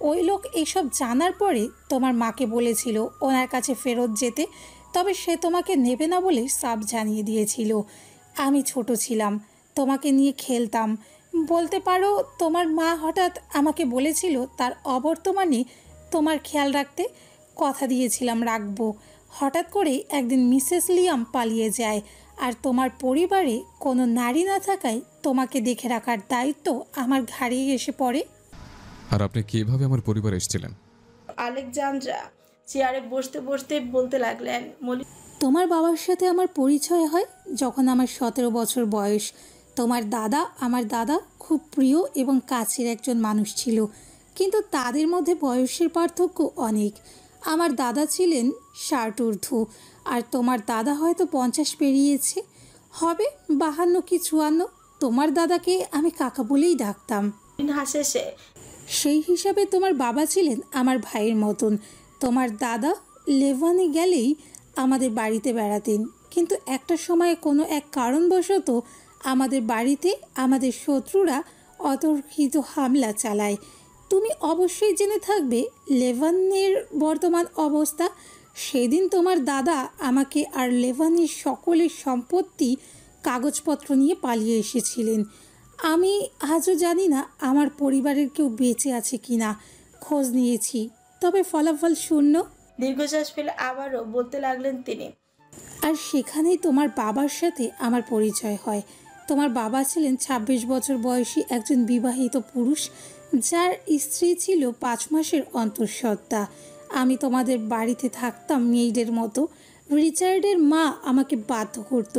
ওই লোক এসব জানার পরে তোমার মাকে বলেছিল ওনার কাছে ফেরত যেতে, তবে সে তোমাকে নেবে না বলে সাফ জানিয়ে দিয়েছিল। আমি ছোট ছিলাম, তোমাকে নিয়ে খেলতাম। বলতে পারো তোমার মা হঠাৎ আমাকে বলেছিল তার অবর্তমানে তোমার খেয়াল রাখতে। কথা দিয়েছিলাম রাখবো। হঠাৎ করে একদিন মিসেস লিয়াম পালিয়ে যায়, আর তোমার পরিবারে কোনো নারী না থাকায় তোমাকে দেখে রাখার দায়িত্ব আমার ঘাড়েই এসে পড়ে। আর আপনি কিভাবে আমার পরিবার এসেছিলেন? আলেকজান্দ্রা চেয়ারে বসতে বসতে বলতে লাগলেন। তোমার বাবার সাথে আমার পরিচয় হয় যখন আমার 17 বছর বয়স। আমার দাদা খুব প্রিয় এবং কাছের একজন মানুষ ছিল, কিন্তু তাদের মধ্যে বয়সের পার্থক্য অনেক। আমার দাদা ছিলেন 60 ঊর্ধ্ব, আর তোমার দাদা হয়তো 50 পেরিয়েছে, হবে 52 কি 54। তোমার দাদাকে আমি কাকা বলেই ডাকতাম। হাসেছে। সেই হিসাবে তোমার বাবা ছিলেন আমার ভাইয়ের মতন। তোমার দাদা লেভানে গেলেই আমাদের বাড়িতে বেড়াতেন, কিন্তু একটা সময়ে কোনো এক কারণবশত আমাদের বাড়িতে আমাদের শত্রুরা অতর্কিত হামলা চালায়। তুমি অবশ্যই জেনে থাকবে লেভানের বর্তমান অবস্থা। সেদিন তোমার দাদা আমাকে আর লেভানের সকলের সম্পত্তি কাগজপত্র নিয়ে পালিয়ে এসেছিলেন। আমি আজও জানি না আমার পরিবারের কেউ বেঁচে আছে কি না। খোঁজ নিয়েছি, তবে ফলাফল শূন্য। দীর্ঘশ্বাস ফেলে আবারও বলতে লাগলেন তিনি। আর সেখানেই তোমার বাবার সাথে আমার পরিচয় হয়। তোমার বাবা ছিলেন 26 বছর বয়সী একজন বিবাহিত পুরুষ, যার স্ত্রী ছিল 5 মাসের অন্তঃসত্ত্বা। আমি তোমাদের বাড়িতে থাকতাম মেইডের মতো। রিচার্ডের মা আমাকে বাধ্য করত,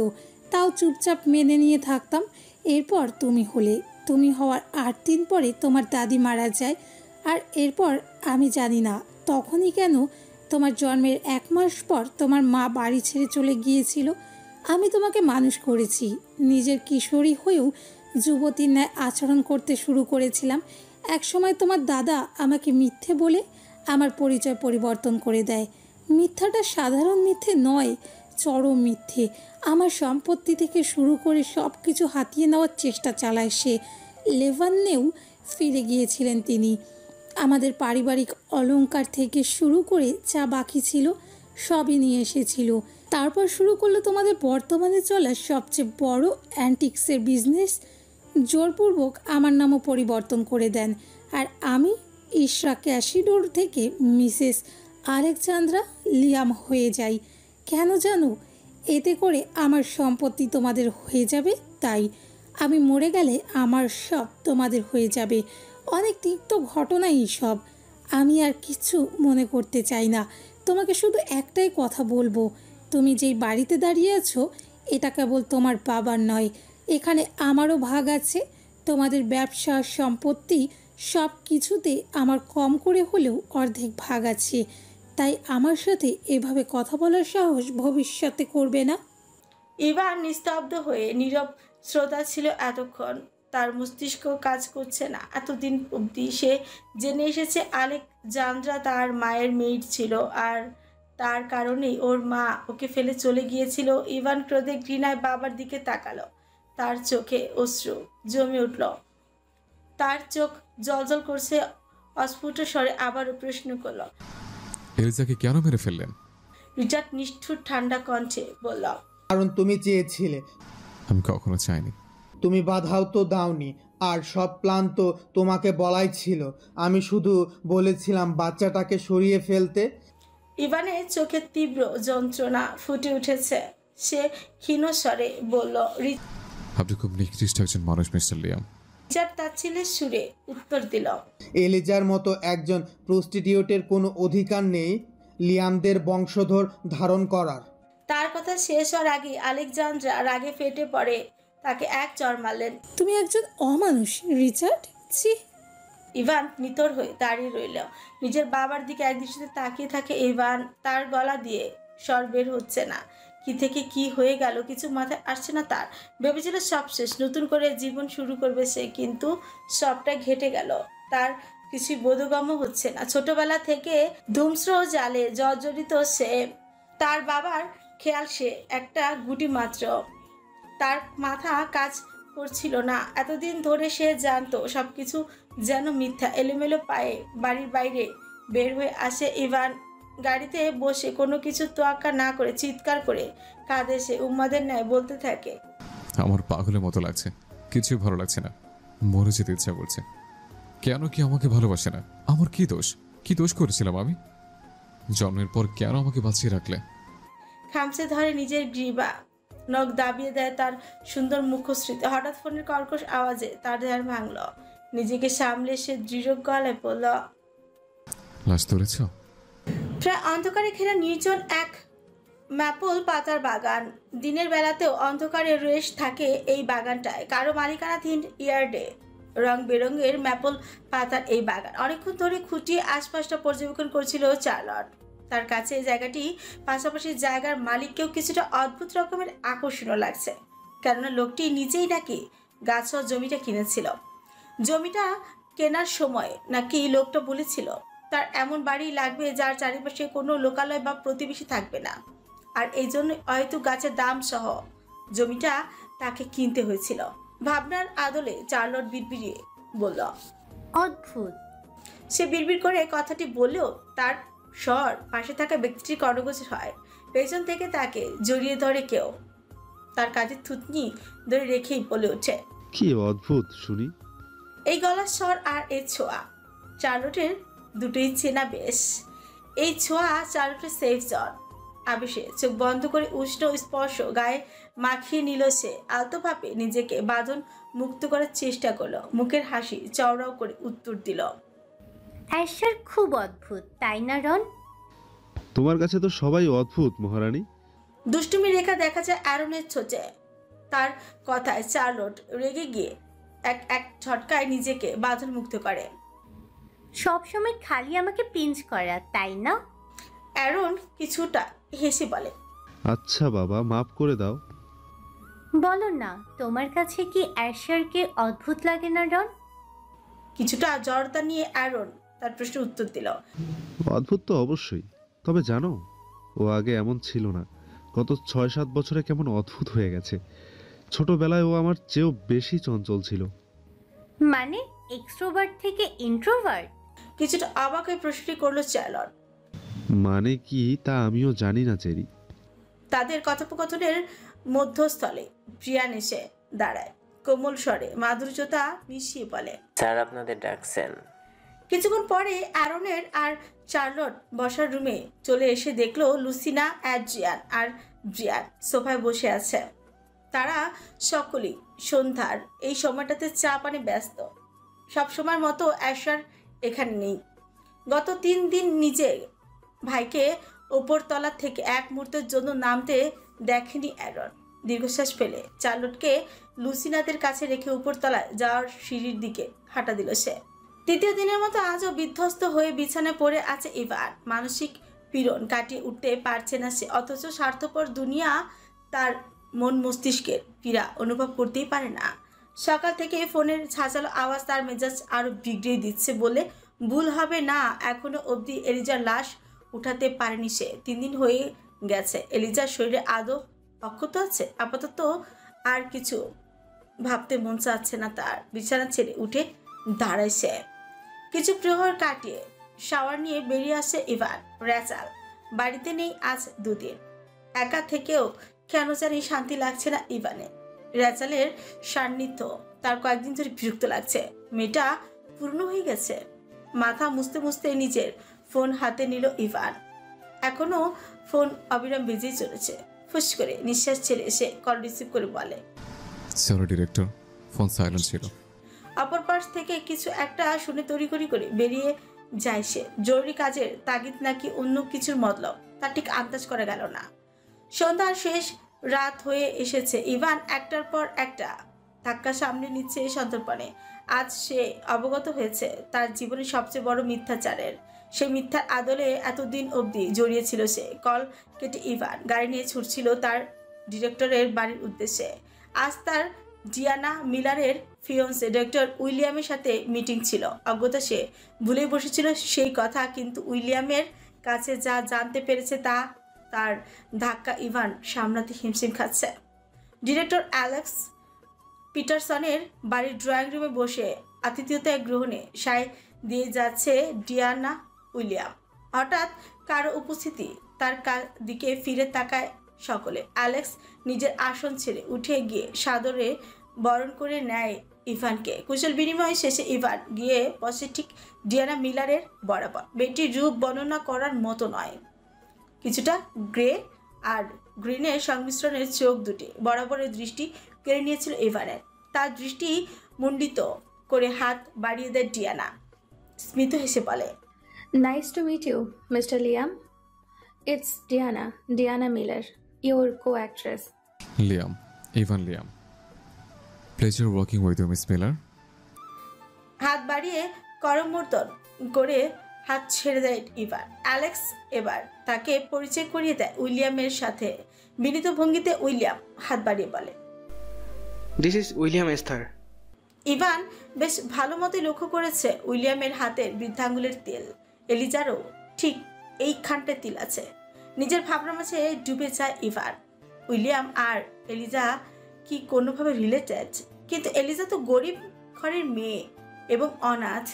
তাও চুপচাপ মেনে নিয়ে থাকতাম। এরপর তুমি হওয়ার 8 দিন পরে তোমার দাদি মারা যায়। আর এরপর আমি জানি না তখনই কেন তোমার জন্মের 1 মাস পর তোমার মা বাড়ি ছেড়ে চলে গিয়েছিল। আমি তোমাকে মানুষ করেছি। নিজের কিশোরী হয়েও যুবতীর ন্যায় আচরণ করতে শুরু করেছিলাম। একসময় তোমার দাদা আমাকে মিথ্যে বলে আমার পরিচয় পরিবর্তন করে দেয়। মিথ্যাটা সাধারণ মিথ্যে নয়, চরম মিথ্যে। আমার সম্পত্তি থেকে শুরু করে সব কিছু হাতিয়ে নেওয়ার চেষ্টা চালায় সে। লেভানেও ফিরে গিয়েছিলেন তিনি। আমাদের পারিবারিক অলংকার থেকে শুরু করে যা বাকি ছিল সবই নিয়ে এসেছিল। তারপর শুরু করলো তোমাদের বর্তমানে চলা সবচেয়ে বড় অ্যান্টিক্সের বিজনেস। জোরপূর্বক আমার নামও পরিবর্তন করে দেন, আর আমি ইশরা ক্যাসিডোর থেকে মিসেস আলেকজান্দ্রা লিয়াম হয়ে যাই। কেন জানো? এতে করে আমার সম্পত্তি তোমাদের হয়ে যাবে। তাই আমি মরে গেলে আমার সব তোমাদের হয়ে যাবে। অনেক তিক্ত ঘটনাই সব। আমি আর কিছু মনে করতে চাই না। তোমাকে শুধু একটাই কথা বলবো, তুমি যেই বাড়িতে দাঁড়িয়ে আছো এটা কেবল তোমার বাবার নয়, এখানে আমারও ভাগ আছে। তোমাদের ব্যবসা, সম্পত্তি সব কিছুতে আমার কম করে হলেও অর্ধেক ভাগ আছে। তাই আমার সাথে এভাবে কথা বলার সাহস ভবিষ্যতে করবে না। এবার নিস্তব্ধ হয়ে নীরব শ্রোতা ছিল এতক্ষণ। তার মস্তিষ্ক কাজ করছে না। এতদিন অবধি সে জেনে এসেছে আলেকজান্দ্রা তার মায়ের মেইড ছিল, আর তার কারণেই ওর মা ওকে ফেলে চলে গিয়েছিল। ইভান ক্রোধে ঘৃণায় বাবার দিকে তাকালো। তার চোখে অশ্রু জমে উঠল। তার চোখ জলজল করছে। অস্ফুট স্বরে আবারও প্রশ্ন করল, এলিজাকে কেন মেরে ফেললেন? রিচার্ড নিষ্ঠুর ঠান্ডা কণ্ঠে বলল, কারণ তুমি চেয়েছিলে। আমি কখনো চাইনি। তুমি বাধাও তো দাওনি, আর সব প্ল্যান তো তোমাকে বলাই ছিল। আমি শুধু বলেছিলাম বাচ্চাটাকে সরিয়ে ফেলতে। ইভানের চোখে তীব্র যন্ত্রণা ফুটে উঠেছে। সে ক্ষীণ স্বরে বলল, আপনি খুব নিকৃষ্ট একজন মানুষ মিস্টার লিয়াম। রিচার্ড তার ছেলের সুরে উত্তর দিল। এলিজার মতো একজন প্রস্টিটিউটের কোনো অধিকার নেই লিয়ামদের বংশধর ধারণ করার। তার কথা শেষ হওয়ার আগে আলেকজান্দ্রা রাগে ফেটে পড়ে তাকে এক চড় মারলেন। তুমি একজন অমানুষ রিচার্ড, ছি। ইভান নিতর হয়ে দাঁড়িয়ে রইল, নিজের বাবার দিকে একদৃষ্টিতে তাকিয়ে থাকে ইভান। তার গলা দিয়ে স্বর বের হচ্ছে না, কি থেকে কি হয়ে গেল কিছু মাথায় আসছে না তার। ভেবেছিল সব শেষ, নতুন করে জীবন শুরু করবে সে, কিন্তু সবটা ঘেটে গেল। তার কিছুই বোধগম্য হচ্ছে না। ছোটবেলা থেকে ধূমস্র জালে জর্জরিত সে, তার বাবার খেয়াল সে একটা গুটি মাত্র। তার মাথা কাজ করছিল না। এতদিন ধরে সে জানতো সবকিছু যেন মিথ্যা। এলোমেলো পায়ে বাড়ির বাইরে বের হয়ে আসে ইভান। গাড়িতে বসে কোনো কিছু তোয়াক্কা না করে চিৎকার করে কাঁদে সে। উম্মাদের ন্যায় বলতে থাকে, আমার পাগলের মতো লাগছে, কিছুই ভালো লাগছে না, মরে যেতে ইচ্ছা করছে। কেন কি আমাকে ভালোবাসে না? আমার কি দোষ? কি দোষ করেছিলাম আমি? জন্মের পর কেন আমাকে বাঁচিয়ে রাখলে? খামচে ধরে নিজের গ্রীবা, নখ দাবিয়ে দেয় তার সুন্দর মুখশ্রীতে। হঠাৎ ফোনের কর্কশ আওয়াজে তার ধ্যান ভাঙল। নিজেকে সামলে সে দৃঢ় গলায় বলল, লাশ তুলেছ? প্রায় অন্ধকারে ঘেরা নির্জন এক ম্যাপল পাতার বাগান। দিনের বেলাতেও অন্ধকারে রেশ থাকে এই বাগানটায়। কারো মালিকানাধীন ইয়ার্ডে রং বেরঙের ম্যাপল পাতার এই বাগান। অনেকক্ষণ ধরে খুঁটিয়ে আশপাশটা পর্যবেক্ষণ করছিল চার্লট। তার কাছে এই জায়গাটি পাশাপাশি জায়গার মালিককেও কিছুটা অদ্ভুত রকমের আকর্ষণীয় লাগছে। কেননা লোকটি নিজেই নাকি গাছ ও জমিটা কিনেছিল। জমিটা কেনার সময় নাকি লোকটা বলেছিল তার এমন বাড়ি লাগবে যার চারিপাশে কোনো লোকালয় বা প্রতিবেশী থাকবে না। আর এই জন্য হয়তো গাছের দাম সহ জমিটা তাকে কিনতে হয়েছিল। ভাবনার আদলে চার্লট বিড়বিড়িয়ে বলল, অদ্ভুত। সে বিড়বিড় করে কথাটি বললেও তার স্বর পাশে থাকা ব্যক্তিটির কর্ণগোচর হয়। পেছন থেকে তাকে জড়িয়ে ধরে কেউ। তার কাজে থুতনি ধরে রেখেই বলে ওঠে, কি অদ্ভুত শুনি। এই গলার স্বর আর এই ছোঁয়া চার্লটের দুটোই চেনা বেশ। এই ছোঁয়া চার্লটের সেফ জন। আবেশে চোখ বন্ধ করে উষ্ণ স্পর্শ গায়ে মাখিয়ে নিল সে। আলতোভাবে নিজেকে বাঁধন মুক্ত করার চেষ্টা করলো। মুখের হাসি চওড়াও করে উত্তর দিল, অ্যাশার খুব অদ্ভুত, তাই না রন? তোমার কাছে তো সবাই অদ্ভুত মহারানী। দুষ্টুমি রেখা দেখা যায় অ্যারনের ছোঁচে। তার কথায় চার্লট রেগে গিয়ে এক এক ঝটকায় নিজেকে বাঁধন মুক্ত করে। সবসময় খালি আমাকে পিঞ্চ করা, তাই না? অ্যারন কিছুটা হেসে বলে, আচ্ছা বাবা, মাফ করে দাও। বলো না, তোমার কাছে কি অ্যাশারকে অদ্ভুত লাগে না রন? কিছুটা জড়তা নিয়ে অ্যারন তার প্রশ্নের উত্তর দিল, অদ্ভুত তো অবশ্যই, তবে জানো ও আগে এমন ছিল না। গত ৬-৭ বছরে কেমন অদ্ভুত হয়ে গেছে। ছোটবেলায় ও আমার চেয়েও বেশি চঞ্চল ছিল। মানে এক্সট্রোভার্ট থেকে ইন্ট্রোভার্ট? কিছুটা অবাক হয়ে প্রশ্নটি করলো চার্লট। মানে কি তা আমিও জানি না চেরি। তাদের কথোপকথনের মধ্যস্থলে প্রিয়ান এসে দাঁড়ায়। কোমল স্বরে মাধুর্যতা মিশিয়ে বলে, স্যার আপনাদের ডাকছেন। কিছুক্ষণ পরে অ্যারনের আর চার্লট বসার রুমে চলে এসে দেখলো লুসিনা, অ্যাড্রিয়ান আর ব্রিয়ান সোফায় বসে আছে। তারা সকলেই সন্ধ্যার এই সময়টাতে চা পানে ব্যস্ত। সবসময়ের মতো অ্যাশার এখানে নেই। গত 3 দিন নিজের ভাইকে ওপরতলা থেকে এক মুহূর্তের জন্য নামতে দেখেনি অ্যারন। দীর্ঘশ্বাস ফেলে চার্লটকে লুসিনাদের কাছে রেখে উপরতলায় যাওয়ার সিঁড়ির দিকে হাঁটা দিল সে। তৃতীয় দিনের মতো আজও বিধ্বস্ত হয়ে বিছানায় পড়ে আছে ইভান। মানসিক পীড়ন কাটিয়ে উঠতে পারছে না সে। অথচ স্বার্থপর দুনিয়া তার মন মস্তিষ্কের পীড়া অনুভব করতেই পারে না। সকাল থেকে ফোনের ছাঁচালো আওয়াজ তার মেজাজ আরো বিগড়িয়ে দিচ্ছে বলে ভুল হবে না। এখনো অবধি এলিজার লাশ উঠাতে পারেনি সে। 3 দিন হয়ে গেছে। এলিজার শরীরে আদৌ অক্ষত আছে। আপাতত আর কিছু ভাবতে মন চাচ্ছে না তার। বিছানা ছেড়ে উঠে দাঁড়ায় সে। কিছু প্রহর কাটিয়ে শাওয়ার নিয়ে বেরিয়ে আসে ইভান। রেচাল বাড়িতে নেই আজ 2 দিন। একা থেকেও কেন জানি শান্তি লাগছে না ইভানে। রেচালের সান্নিধ্য তার কয়েকদিন ধরে বিরক্ত লাগছে। মেয়েটা পুরনো হয়ে গেছে। মাথা মুছতে মুছতে নিজের ফোন হাতে নিল ইভান। এখনো ফোন অবিরাম বেজেই চলেছে। ফুস করে নিঃশ্বাস ছেড়ে এসে কল রিসিভ করে বলে, সরি ডিরেক্টর, ফোন সাইলেন্ট ছিল। ওপাশ থেকে কিছু একটা শুনে তড়িঘড়ি করে বেরিয়ে যায় সে। জরুরি কাজের তাগিদ নাকি অন্য কিছুর মতলব তা ঠিক আন্দাজ করা গেল না। সন্ধ্যার শেষ রাত হয়ে এসেছে। ইভান একটার পর একটা ধাক্কা সামনে নিচ্ছে সন্তর্পণে। আজ সে অবগত হয়েছে তার জীবনের সবচেয়ে বড় মিথ্যাচারের। সেই মিথ্যার আদলে এতদিন অবধি জড়িয়েছিল সে। কল কেটে ইভান গাড়ি নিয়ে ছুটছিল তার ডিরেক্টরের বাড়ির উদ্দেশ্যে। আজ তার ডিয়ানা মিলারের ফিয়ন্সে ডক্টর উইলিয়ামের সাথে মিটিং ছিল। অজ্ঞতা সে ভুলেই বসেছিল সেই কথা, কিন্তু উইলিয়ামের কাছে যা জানতে পেরেছে তা তার ধাক্কা ইভান সামলাতে হিমশিম খাচ্ছে। ডিরেক্টর অ্যালেক্স পিটারসনের বাড়ির ড্রয়িং রুমে বসে আতিথেয়তা গ্রহণে সায় দিয়ে যাচ্ছে ডিয়ানা উইলিয়াম। হঠাৎ কারো উপস্থিতি তার দিকে ফিরে তাকায় সকলে। অ্যালেক্স নিজের আসন ছেড়ে উঠে গিয়ে সাদরে বরণ করে নেয় ইভানকে। কুশল বিনিময় শেষে ইভান গিয়ে বসে ঠিক ডিয়ানা মিলারের বরাবর। মেয়েটির রূপ বর্ণনা করার মতো নয়। কিছুটা গ্রে আর গ্রিনের সংমিশ্রণের চোখ দুটি বরাবরের দৃষ্টি কেড়ে নিয়েছিল ইভানের। তার দৃষ্টি মুণ্ডিত করে হাত বাড়িয়ে দেয় ডিয়ানা। স্মিত হেসে বলে, Nice to meet you, Mr. Liam. It's Diana Miller, your co-actress. Liam, Evan Liam. Pleasure working with you, miss Miller. হাত বাড়িয়ে করমর্দন করে হাত ছেড়ে দেয় ইভান। অ্যালেক্স এবার তাকে পরিচয় করিয়ে দেয় উইলিয়ামের সাথে। বিনীত ভঙ্গিতে উইলিয়াম হাত বাড়িয়ে বলে, this is William Esther. Evan বেশ ভালো মতোই লক্ষ্য করেছে উইলিয়ামের হাতের বৃদ্ধাঙ্গুলের তেল। এলিজারও ঠিক এইখানটায় তিল আছে। নিজের ভাবনার মাঝে ডুবে যায় ইভান। উইলিয়াম আর এলিজা কি কোনোভাবে রিলেটেড? কিন্তু এলিজা তো গরিব ঘরের মেয়ে এবং অনাথ।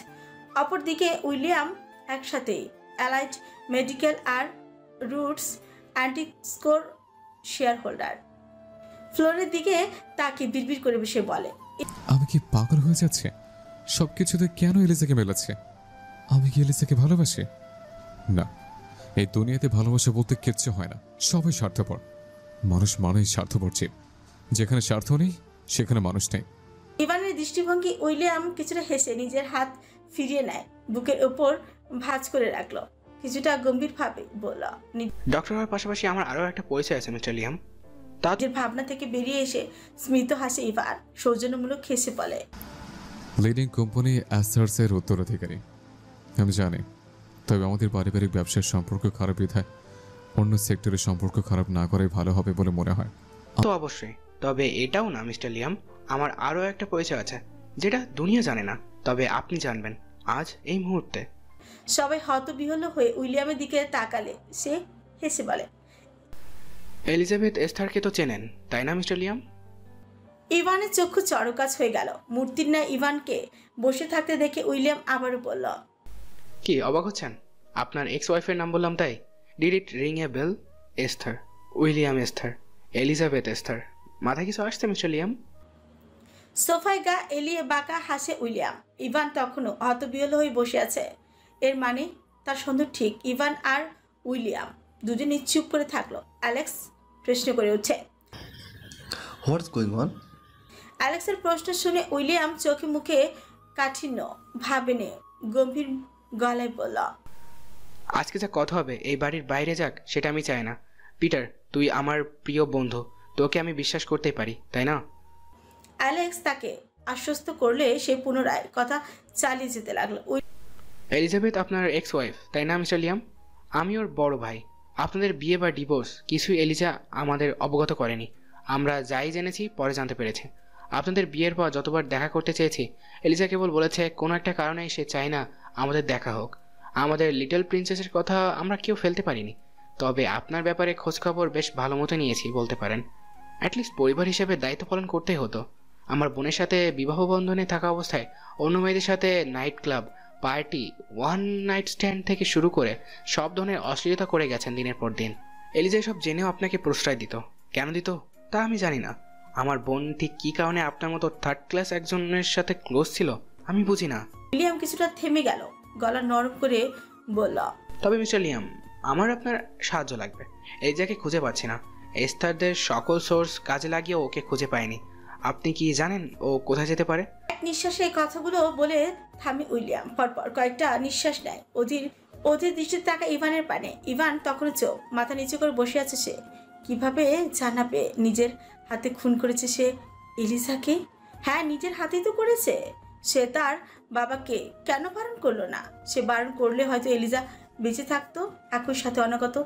অপরদিকে উইলিয়াম একসাথেই অ্যালাইড মেডিকেল আর রুটস অ্যান্টিস্কোর শেয়ার হোল্ডার। ফ্লোরের দিকে তাকে বিড়বিড় করে বসে বলে, আমি কি পাগল হয়ে যাচ্ছে? সবকিছুতে কেন এলিজাকে মেলাচ্ছে? আমি কি এলিজাকে ভালোবাসি? না, এই দুনিয়াতে ভালোবাসা বলতে কিচ্ছু হয় না। সবাই স্বার্থপর। মানুষ মানেই স্বার্থপর জীব। যেখানে স্বার্থ নেই সেখানে মানুষ নেই। ইভানের দৃষ্টিভঙ্গি উইলিয়াম কিছুটা হেসে নিজের হাত ফিরিয়ে নেয়, বুকের উপর ভাঁজ করে রাখলো। কিছুটা গম্ভীরভাবে বলল, ডক্টর হওয়ার পাশাপাশি আমার আরও একটা পরিচয় আছে মিস্টার লিয়াম। তাদের ভাবনা থেকে বেরিয়ে এসে স্মিত হাসে ইভান। সৌজন্যমূলক হেসে বলে, লিডিং কোম্পানি অ্যাসার্সের উত্তরাধিকারী। আমি জানি, তবে আমাদের পারিবারিক ব্যবসার সম্পর্ক খারাপ বিধায় অন্য সেক্টরের সম্পর্ক খারাপ না করাই ভালো হবে বলে মনে হয়। তো অবশ্যই, তবে এটাও না মিস্টার লিয়াম, আমার আরও একটা পরিচয় আছে যেটা দুনিয়া জানে না, তবে আপনি জানবেন আজ এই মুহূর্তে। সবাই হতবিহ্বল হয়ে উইলিয়ামের দিকে তাকালে সে হেসে বলে, এলিজাবেথ এস্থারকে তো চেনেন তাই না মিস্টার লিয়াম? ইভানের চক্ষু চরকাজ হয়ে গেল। মূর্তির ন্যায় ইভানকে বসে থাকতে দেখে উইলিয়াম আবারও বলল, কি অবাক হচ্ছেন? আপনার এক্স ওয়াইফের নাম বললাম তাই? Did it ring a bell? Esther, William Esther, Elizabeth Esther, মাথায় কিছু আসছে মিস্টার লিয়াম? সোফায় গা এলিয়ে বাঁকা হাসে উইলিয়াম। ইভান তখনও হতবিহ্বল হয়ে বসে আছে। এর মানে তার সন্দেহ ঠিক। ইভান আর উইলিয়াম দুজনে চুপ করে থাকলো। অ্যালেক্স প্রশ্ন করে ওঠে, হোয়াটস গোয়িং অন? অ্যালেক্সের প্রশ্ন শুনে উইলিয়াম চোখে মুখে কাঠিন্য ভাবেনে গম্ভীর গলায় বলল, আজকে যা কথা হবে এই বাড়ির বাইরে যাক সেটা আমি চাই না। পিটার, তুই আমার প্রিয় বন্ধু, তোকে আমি বিশ্বাস করতেই পারি তাই না? অ্যালেক্স তাকে আশ্বস্ত করলে সে পুনরায় কথা চালিয়ে যেতে লাগলো। এলিজাবেথ আপনার এক্স ওয়াইফ তাই না মিস্টার লিয়াম? আমি ওর বড় ভাই। আপনাদের বিয়ে বা ডিভোর্স কিছুই এলিজা আমাদের অবগত করেনি। আমরা যাই জেনেছি পরে জানতে পেরেছি। আপনাদের বিয়ের পর যতবার দেখা করতে চেয়েছি এলিজা কেবল বলেছে কোনো একটা কারণে সে চায় না আমাদের দেখা হোক। আমাদের লিটল প্রিন্সেসের কথা আমরা কেউ ফেলতে পারিনি, তবে আপনার ব্যাপারে খোঁজখবর বেশ ভালো মতো নিয়েছি বলতে পারেন। অ্যাটলিস্ট পরিবার হিসেবে দায়িত্ব পালন করতেই হতো। আমার বোনের সাথে বিবাহ বন্ধনে থাকা অবস্থায় অন্য মেয়েদের সাথে night club, party, one night stand থেকে শুরু করে সব ধরনের অশ্লীলতা করে গেছেন দিনের পর দিন। এলিজা সব জেনেও আপনাকে প্রশ্রয় দিত। কেন দিত তা আমি জানি না। আমার বোন ঠিক কী কারণে আপনার মতো থার্ড ক্লাস একজনের সাথে ক্লোজ ছিল আমি বুঝি না। উইলিয়াম কিছুটা থেমে গেল, গলা নরম করে বলল, তবে মিস্টার লিয়াম আমার আপনার সাহায্য লাগবে। এলিজাকে খুঁজে পাচ্ছি না। এস্থারদের সকল সোর্স কাজে লাগিয়েও ওকে খুঁজে পাইনি। আপনি কি জানেন ও কোথায় যেতে পারে? এক নিঃশ্বাসে এই কথাগুলো বলে থামে উইলিয়াম। পরপর কয়েকটা নিঃশ্বাস নেয়। অধীর দৃষ্টিতে তাকা ইভানের পানে। ইভান তখনও চোখ মাথা নিচু করে বসে আছে। সে কিভাবে জানাবে নিজের হাতে খুন করেছে সে এলিজাকে? হ্যাঁ, নিজের হাতেই তো করেছে। সে তার বাবাকে কেন বারণ করলো না? সে বারণ করলে হয়তো এলিজা বেঁচে থাকতো, একই সাথে অনাগত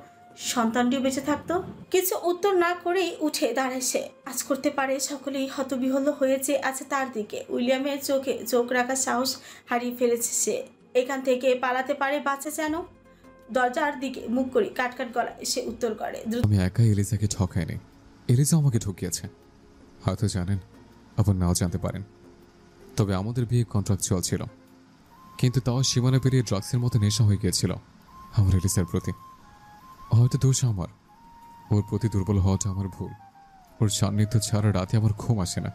সন্তানটিও বেঁচে থাকতো। কিছু উত্তর না করেই উঠে দাঁড়ায় সে। আজ করতে পারে সকলেই হতবিহ্বল হয়েছে আছে তার দিকে। উইলিয়ামের চোখে চোখ রাখার সাহস হারিয়ে ফেলেছে সে। এখান থেকে পালাতে পারে বাচ্চা যেন। দরজার দিকে মুখ করি কাটকাট গলায় সে উত্তর করে, আমি একাই এলিজাকে ঠকাইনি, এলিজা আমাকে ঠকিয়েছে। হয়তো জানেন, আবার নাও জানতে পারেন। তবে আমাদের বিয়ে কন্ট্রাক্ট ছিল, কিন্তু তাও সীমানা পেরিয়ে ড্রাগসের মতো নেশা হয়ে গিয়েছিল আমার এলিজার প্রতি। হয়তো দোষ আমার, ওর প্রতি দুর্বল হওয়াটা আমার ভুল। ওর সান্নিধ্য ছাড়া রাতে আমার ঘুম আসে না,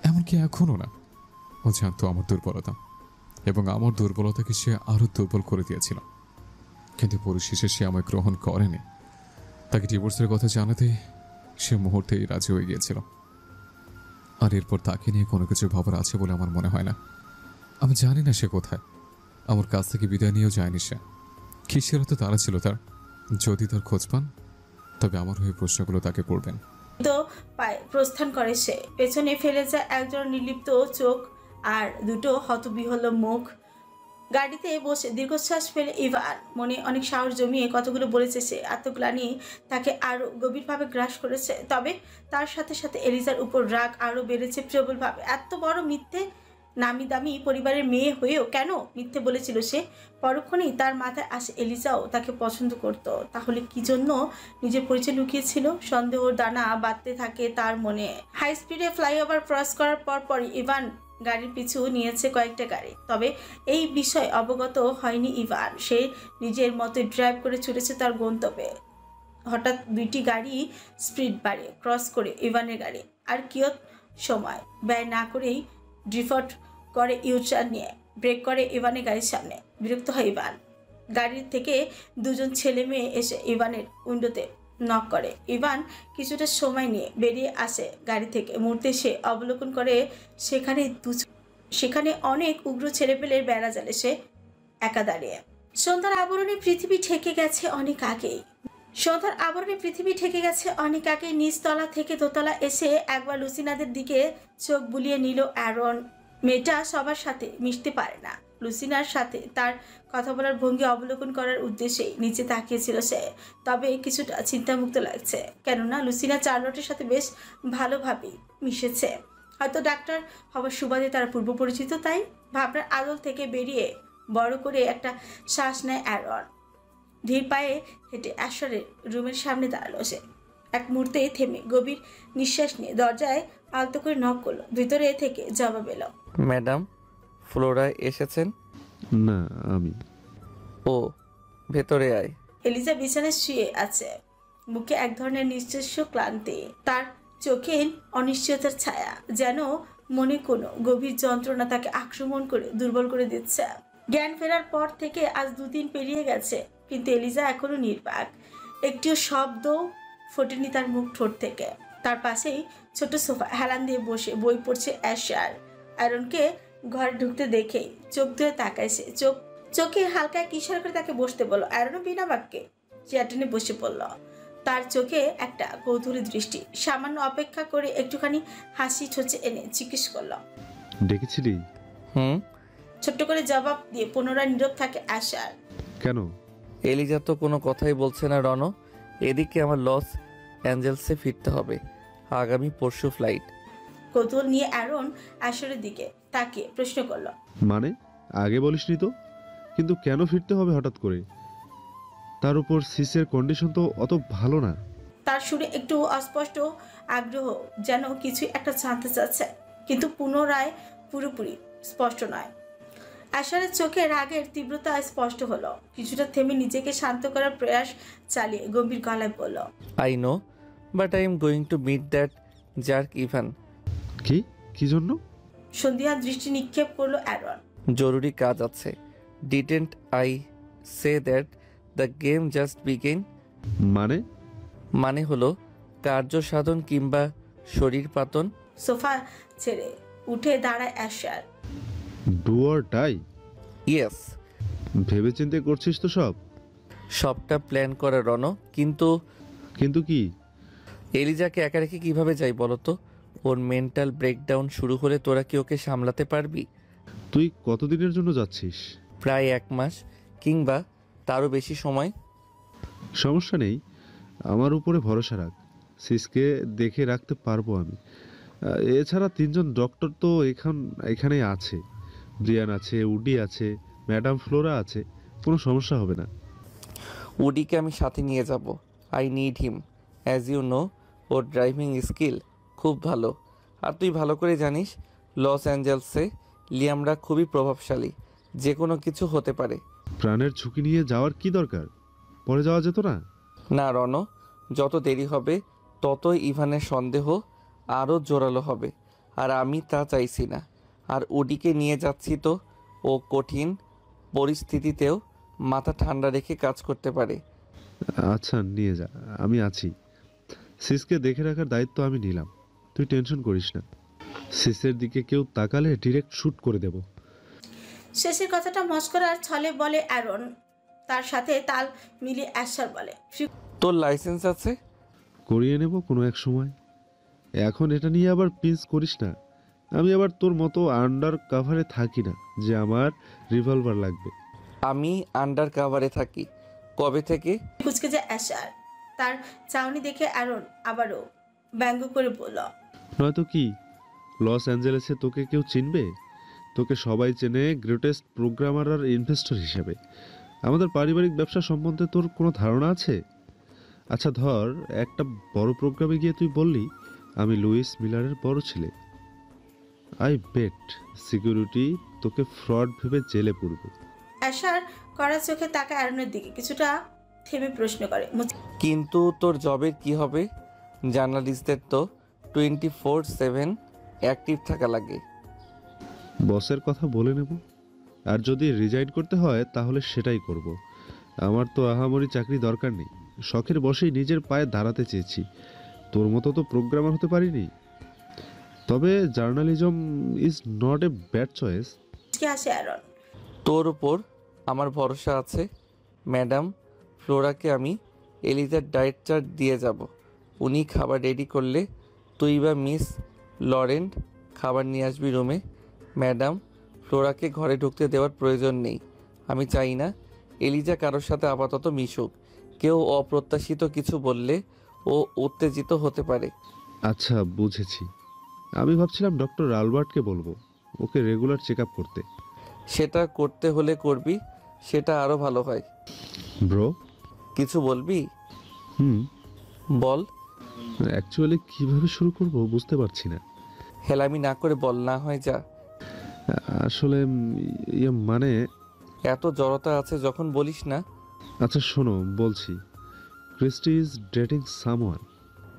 এমনকি এখনও না। ও জানতো আমার দুর্বলতা, এবং আমার দুর্বলতাকে সে আরও দুর্বল করে দিয়েছিল। কিন্তু পরিশেষে সে আমায় গ্রহণ করেনি। তাকে ডিভোর্সের কথা জানাতেই সে মুহূর্তেই রাজি হয়ে গিয়েছিল। আর এরপর তাকে নিয়ে কোনো কিছু ভাবার আছে বলে আমার মনে হয় না। আমি জানি না সে কোথায়। আমার কাছ থেকে বিদায় নিয়েও যায়নি সে। কিসের হতো তারা ছিল তার? যদি তার খোঁজ পান, তবে আমার হয়ে প্রশ্নগুলো তাকে করবেন। তো পায়ে প্রস্থান করে সে। পেছনে ফেলে যায় একজন নির্লিপ্ত চোখ আর দুটো হতবিহ্বল মুখ। গাড়িতে বসে দীর্ঘশ্বাস ফেলে ইভান মনে অনেক সাহস জমিয়ে কতগুলো বলেছে সে। আত্মগ্লানি তাকে আরো গভীরভাবে গ্রাস করেছে। তবে তার সাথে সাথে এলিজার উপর রাগ আরো বেড়েছে প্রবলভাবে। এত বড় মিথ্যে, নামি দামি পরিবারের মেয়ে হয়েও কেন মিথ্যে বলেছিল সে? পরক্ষণেই তার মাথায় আসে এলিজাও তাকে পছন্দ করত। তাহলে কি জন্য নিজের পরিচয় লুকিয়েছিল? সন্দেহর দানা বাঁধতে থাকে তার মনে। হাই স্পিডে ফ্লাইওভার ক্রস করার পরপরই ইভান গাড়ির পিছু নিয়েছে কয়েকটা গাড়ি। তবে এই বিষয় অবগত হয়নি ইভান। সে নিজের মতো ড্রাইভ করে ছুটেছে তার গন্তব্যে। হঠাৎ দুইটি গাড়ি স্পিড বাড়িয়ে ক্রস করে ইভানের গাড়ি আর কিয়ৎ সময় ব্যয় না করেই ড্রিফট করে ইউটার্ন নিয়ে ব্রেক করে ইভানের গাড়ির সামনে। বিরক্ত হয় ইভান। গাড়ির থেকে দুজন ছেলে মেয়ে এসে ইভানের উইন্ডোতে নক করে। ইভান কিছুটা সময় নিয়ে বেরিয়ে আসে গাড়ি থেকে। মুহূর্তে সে অবলোকন করে সেখানে অনেক উগ্র ছেলেপেলের বেড়া জালে সে একা দাঁড়িয়ে। সন্ধ্যার আবরণে পৃথিবী ঠেকে গেছে অনেক আগেই। নিচতলা থেকে দোতলা এসে একবার লুসিনাদের দিকে চোখ বুলিয়ে নিল অ্যারন। মেয়েটা সবার সাথে মিশতে পারে না। লুসিনার সাথে তার কথা বলার ভঙ্গি অবলোকন করার উদ্দেশ্যেই নিচে তাকিয়েছিল সে। তবে কিছুটা চিন্তামুক্ত লাগছে, কেননা লুসিনা চার্লটের সাথে বেশ ভালোভাবেই মিশেছে। হয়তো ডাক্তার হবার সুবাদে তারা পূর্ব পরিচিত, তাই ভাবনার আদল থেকে বেরিয়ে বড় করে একটা শ্বাস নেয় অ্যারন। ধীর পায়ে হেঁটে অ্যাশারের রুমের সামনে দাঁড়ালো সে। এক মুহূর্তে থেমে গভীর নিঃশ্বাস নিয়ে দরজায় আলতো করে নক করলো। ভিতরে থেকে জবাব এলো, ম্যাডাম, ফ্লোরায় এসেছেন? না, আমি। ও, ভেতরে আয়। এলিজা বিছানায় শুয়ে আছে, মুখে এক ধরনের নিজস্ব ক্লান্তি। তার চোখে অনিশ্চয়তার ছায়া, যেন মনে কোনো গভীর যন্ত্রণা তাকে আক্রমণ করে দুর্বল করে দিচ্ছে। জ্ঞান ফেরার পর থেকে আজ 2 দিন পেরিয়ে গেছে, কিন্তু এলিজা এখনো নির্বাক। একটিও শব্দ ফোটেনি তার মুখ ঠোঁট থেকে। তার পাশেই ছোট সোফা হেলান দিয়ে বসে বই পড়ছে অ্যাশার। অ্যারনকে ঘরে ঢুকতে দেখেই চোখ ধরে তাকায় সে। চোখে হালকা এক ইশারা করে তাকে বসতে বলল। অ্যারনও বিনা বাক্যে চেয়ার টেনে বসে পড়ল। তার চোখে একটা কৌতূহলী দৃষ্টি। সামান্য অপেক্ষা করে একটুখানি হাসি ঠোঁচে এনে জিজ্ঞেস করল, ডেকেছিলি? ছোট্ট করে জবাব দিয়ে পুনরায় নীরব থাকে অ্যাশার। কেন? এলিজা তো কোনো কথাই বলছে না রনো। এদিকে আমার লস অ্যাঞ্জেলসে ফিরতে হবে, আগামী পরশু ফ্লাইট। কৌতূহল নিয়ে অ্যারন অ্যাশারের দিকে তাকিয়ে প্রশ্ন করল, মানে আগে বলিসনি তো? কিন্তু কেন ফিরতে হবে হঠাৎ করে? তার উপর সিসের কন্ডিশন তো অত ভালো না। তার সুরে একটু অস্পষ্ট আগ্রহ, যেন কিছু একটা জানতে চাচ্ছে, কিন্তু পুনরায় পুরোপুরি স্পষ্ট নয়। অ্যাশারের চোখে রাগের তীব্রতা স্পষ্ট হলো। কিছুটা থেমে নিজেকে শান্ত করার প্রয়াস চালিয়ে গম্ভীর গলায় বলল, I know, but I am going to meet that jerk Evan. কি জন্য? সন্ধ্যা দৃষ্টি নিক্ষেপ করলো অ্যারন। জরুরি কাজ আছে। Didn't I say that the game just begin? মানে হলো কার্য সাধন কিংবা শরীর পাতন। সোফা ছেড়ে উঠে দাঁড়ায় Asher. Do or die? Yes. ভেবেচিন্তে করছিস তো সব? সবটা প্ল্যান করা রণ, কিন্তু কিন্তু কি? এলিজাকে একা রেখে কিভাবে যাই বলো তো? ওর মেন্টাল ব্রেকডাউন শুরু হলে তোরা কি ওকে সামলাতে পারবি? তুই কতদিনের জন্য যাচ্ছিস? প্রায় 1 মাস কিংবা তারও বেশি সময়। সমস্যা নেই, আমার উপরে ভরসা রাখ। সিসকে দেখে রাখতে পারবো আমি। এছাড়া 3 জন ডক্টর তো এখানেই আছে। ব্রিয়ান আছে, উডি আছে, ম্যাডাম ফ্লোরা আছে, কোনো সমস্যা হবে না। উডিকে আমি সাথে নিয়ে যাব। I need him. As you know, ওর ড্রাইভিং স্কিল খুব ভালো। আর তুই ভালো করে জানিস লস অ্যাঞ্জেলসে লিয়ামরা খুবই প্রভাবশালী, যে কোনো কিছু হতে পারে। প্রাণের ঝুঁকি নিয়ে যাওয়ার কি দরকার? পরে যাওয়া যেত না? না রণ, যত দেরি হবে ততই ইভানের সন্দেহ আরও জোরালো হবে, আর আমি তা চাইছি না। আর উডিকে নিয়ে যাচ্ছি তো ও কঠিন পরিস্থিতিতেও মাথা ঠান্ডা রেখে কাজ করতে পারে। আচ্ছা, নিয়ে যা, আমি আছি। সিসকে দেখে রাখার দায়িত্ব আমি নিলাম, তুই টেনশন করিস না। সিসের দিকে কেউ তাকালে ডিরেক্ট শুট করে দেব। শেষের কথাটা মস্করার ছলে বলে অ্যারন। তার সাথে তাল মিলিয়ে আশার বলে, তোর লাইসেন্স আছে? করিয়ে নেব কোনো এক সময়। এখন এটা নিয়ে আবার পিঞ্চ করিস না। আমি আবার তোর মতো আন্ডার কাভারে থাকি না যে আমার রিভলভার লাগবে। আমি আন্ডার কাভারে থাকি। কবে থেকে? কুচকে যায় আশার। তার চাউনি দেখে অ্যারন আবারও ব্যঙ্গ করে বলল, নয়তো কি, লস অ্যাঞ্জেলেসে তোকে কেউ চিনবে? তোকে সবাই চেনে গ্রেটেস্ট প্রোগ্রামার আর ইনভেস্টর হিসেবে। আমাদের পারিবারিক ব্যবসা সম্বন্ধে তোর কোনো ধারণা আছে? আচ্ছা ধর, একটা বড় প্রোগ্রামে গিয়ে তুই বললি আমি লুইস মিলারের বড় ছেলে। আই বেট সিকিউরিটি তোকে ফ্রড ভেবে জেলে পুরবে। আশার কড়া চোখে তাকায় অ্যারনের দিকে, কিছুটা থেমে প্রশ্ন করে, কিন্তু তোর জবের কি হবে? জার্নালিস্টদের তো 24/7 অ্যাক্টিভ থাকা লাগে। বসের কথা বলে নেব, আর যদি রিজাইন করতে হয় তাহলে সেটাই করব। আমার তো আহামরি চাকরি দরকার নেই, শখের বসেই নিজের পায়ে দাঁড়াতে চেয়েছি। তোর মতো তো প্রোগ্রামার হতে পারিনি। তবে journalism is not a bad choice. আসে অ্যারন। তোর উপর আমার ভরসা আছে। ম্যাডাম ফ্লোরাকে আমি এলিজার ডায়েট চার্ট দিয়ে যাব। উনি খাবার রেডি করলে তুই বা মিস লরেন্ট খাবার নিয়ে আসবি রুমে। ম্যাডাম ফ্লোরাকে ঘরে ঢুকতে দেওয়ার প্রয়োজন নেই। আমি চাই না এলিজা কারোর সাথে আপাতত মিশুক। কেউ অপ্রত্যাশিত কিছু বললে ও উত্তেজিত হতে পারে। আচ্ছা, বুঝেছি। আমি ভাবছিলাম ডক্টর আলবার্টকে বলবো ওকে রেগুলার চেক আপ করতে। সেটা করতে হলে করবি, সেটা আরও ভালো হয়। ব্রো, কিছু বলবি? বল। অ্যাকচুয়ালি কিভাবে শুরু করব বুঝতে পারছি না। হেলামি না করে বল, না হয় যা। আসলে মানে এত জড়তা আছে যখন বলিস না। আচ্ছা শোনো, বলছি। Christie is dating someone.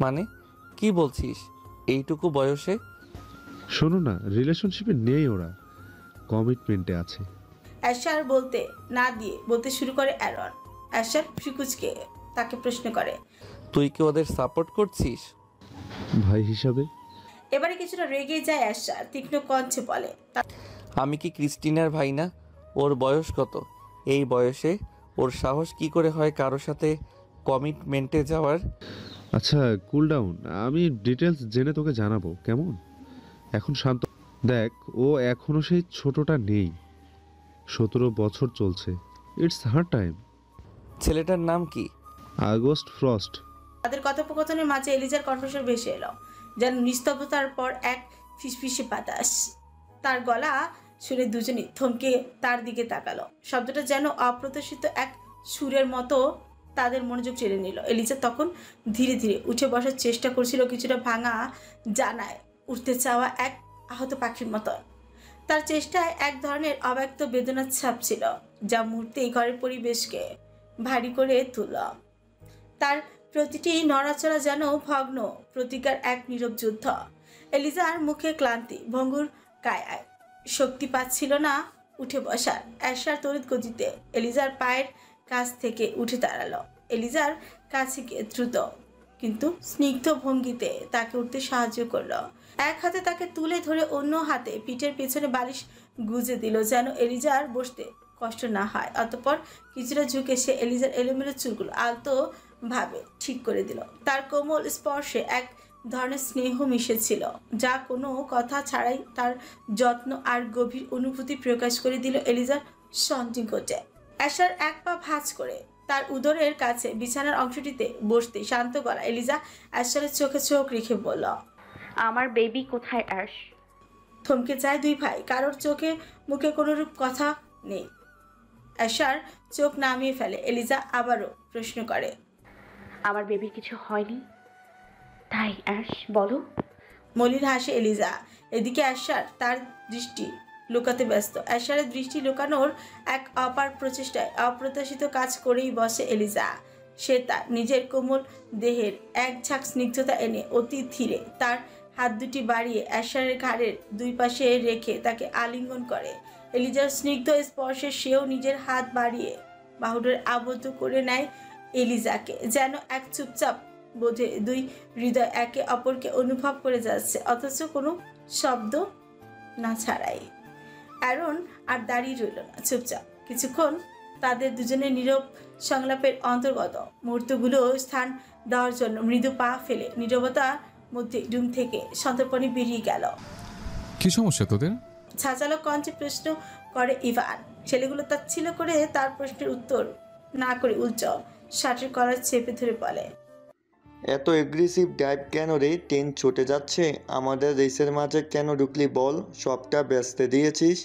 মানে কি বলছিস এইটুকু বয়সে? শোনো না, রিলেশনশিপে নেই, ওরা কমিটমেন্টে আছে। আশার বলতে না দিয়ে বলতে শুরু করে অ্যারন। আশার ফিকুচকে তাকে প্রশ্ন করে, তুই কি ওদের সাপোর্ট করছিস? ভাই হিসাবে। এবারে কিছুটা রেগে যায় আশা, তীক্ষ্ণ কণ্ঠে বলে, আমি কি ক্রিস্টিনার ভাই না? ওর বয়স কত? এই বয়সে ওর সাহস কি করে হয় কারোর সাথে কমিটমেন্টে যাওয়ার? আচ্ছা কুল ডাউন, আমি ডিটেলস জেনে তোকে জানাবো, কেমন? এখন শান্ত। দেখ, ও এখনো সেই ছোটটা নেই। 17 বছর চলছে। It's her time. ছেলেটার নাম কি? August frost. তাদের কথোপকথনের মাঝে এলিজার কণ্ঠস্বর ভেসে এলো, যেন নিস্তব্ধতার পর এক ফিসফিসে বাতাস। তার গলা শুনে দুজনই থমকে তার দিকে তাকালো। শব্দটা যেন অপ্রত্যাশিত এক সুরের মতো তাদের মনোযোগ কেড়ে নিল। এলিজা তখন ধীরে ধীরে উঠে বসার চেষ্টা করছিল, কিছুটা ভাঙা জানায় উঠতে চাওয়া এক আহত পাখির মতো। তার চেষ্টায় এক ধরনের অব্যক্ত বেদনার ছাপ ছিল, যা মুহূর্তেই ঘরের পরিবেশকে ভারী করে তুলল। তার প্রতিটি নড়াচড়া যেন ভগ্ন প্রতিকার এক নীরব যুদ্ধ। এলিজার মুখে ক্লান্তি, ভঙ্গুর কায়ায় শক্তি পাচ্ছিল না উঠে বসার। আশার তড়িৎ গতিতে এলিজার পায়ের কাছ থেকে উঠে দাঁড়ালো। এলিজার কাছে গিয়ে দ্রুত কিন্তু স্নিগ্ধ ভঙ্গিতে তাকে উঠতে সাহায্য করলো। এক হাতে তাকে তুলে ধরে অন্য হাতে পিঠের পেছনে বালিশ গুজে দিল যেন এলিজার বসতে কষ্ট না হয়। অতঃপর কিছুটা ঝুঁকে সে এলিজার এলোমেলো চুলগুলো আলতো ভাবে ঠিক করে দিল। তার কোমল স্পর্শে এক ধরনের স্নেহ মিশেছিল, যা কোনো কথা ছাড়াই তার যত্ন আর গভীর অনুভূতি প্রকাশ করে দিল এলিজার সন্নিকটে। অ্যাশার এক পা ভাঁজ করে তার উদরের কাছে বিছানার অংশটিতে বসতে শান্ত গলা এলিজা অ্যাশারের চোখে চোখ রেখে বলল, আমার বেবি কোথায় অ্যাশ? থমকে যায় দুই ভাই, কারোর চোখে মুখে কোনোরূপ কথা নেই। অ্যাশার চোখ নামিয়ে ফেলে। এলিজা আবারও প্রশ্ন করে, আমার বেবির কিছু হয়নি তাই অ্যাশ বলো? মলিন হাসে এলিজা। এদিকে অ্যাশার তার দৃষ্টি লুকাতে ব্যস্ত। অ্যাশারের দৃষ্টি লুকানোর এক অপার প্রচেষ্টায় অপ্রত্যাশিত কাজ করেই বসে এলিজা। সে তার নিজের কোমল দেহের এক ঝাঁক স্নিগ্ধতা এনে অতি ধীরে তার হাত দুটি বাড়িয়ে অ্যাশারের ঘাড়ের দুই পাশে রেখে তাকে আলিঙ্গন করে। এলিজার স্নিগ্ধ স্পর্শে সেও নিজের হাত বাড়িয়ে বাহুডোরে আবদ্ধ করে নেয় এলিজাকে, যেন এক চুপচাপ বোধে দুই হৃদয় একে অপরকে অনুভব করে যাচ্ছে, অথচ কোনো শব্দ না ছাড়াই। অ্যারন আর দাঁড়িয়ে রইল না, চুপচাপ কিছুক্ষণ তাদের দুজনের নীরব সংলাপের অন্তর্গত মুহূর্তগুলো স্থান দেওয়ার জন্য মৃদু পা ফেলে নীরবতার মধ্যে রুম থেকে সন্তর্পণে বেরিয়ে গেল। কি সমস্যা তোদের? ছাচালো কণ্ঠে প্রশ্ন করে ইভান। ছেলেগুলো তাচ্ছিল্য করে তার প্রশ্নের উত্তর না করে উল্টো শার্টের কলার চেপে ধরে বলে, এত এগ্রেসিভ ডাইভ কেন রে? ট্রেন ছুটে যাচ্ছে, আমাদের রেসের মাঝে কেন ঢুকলি বল? সবটা বেচতে দিয়েছিস,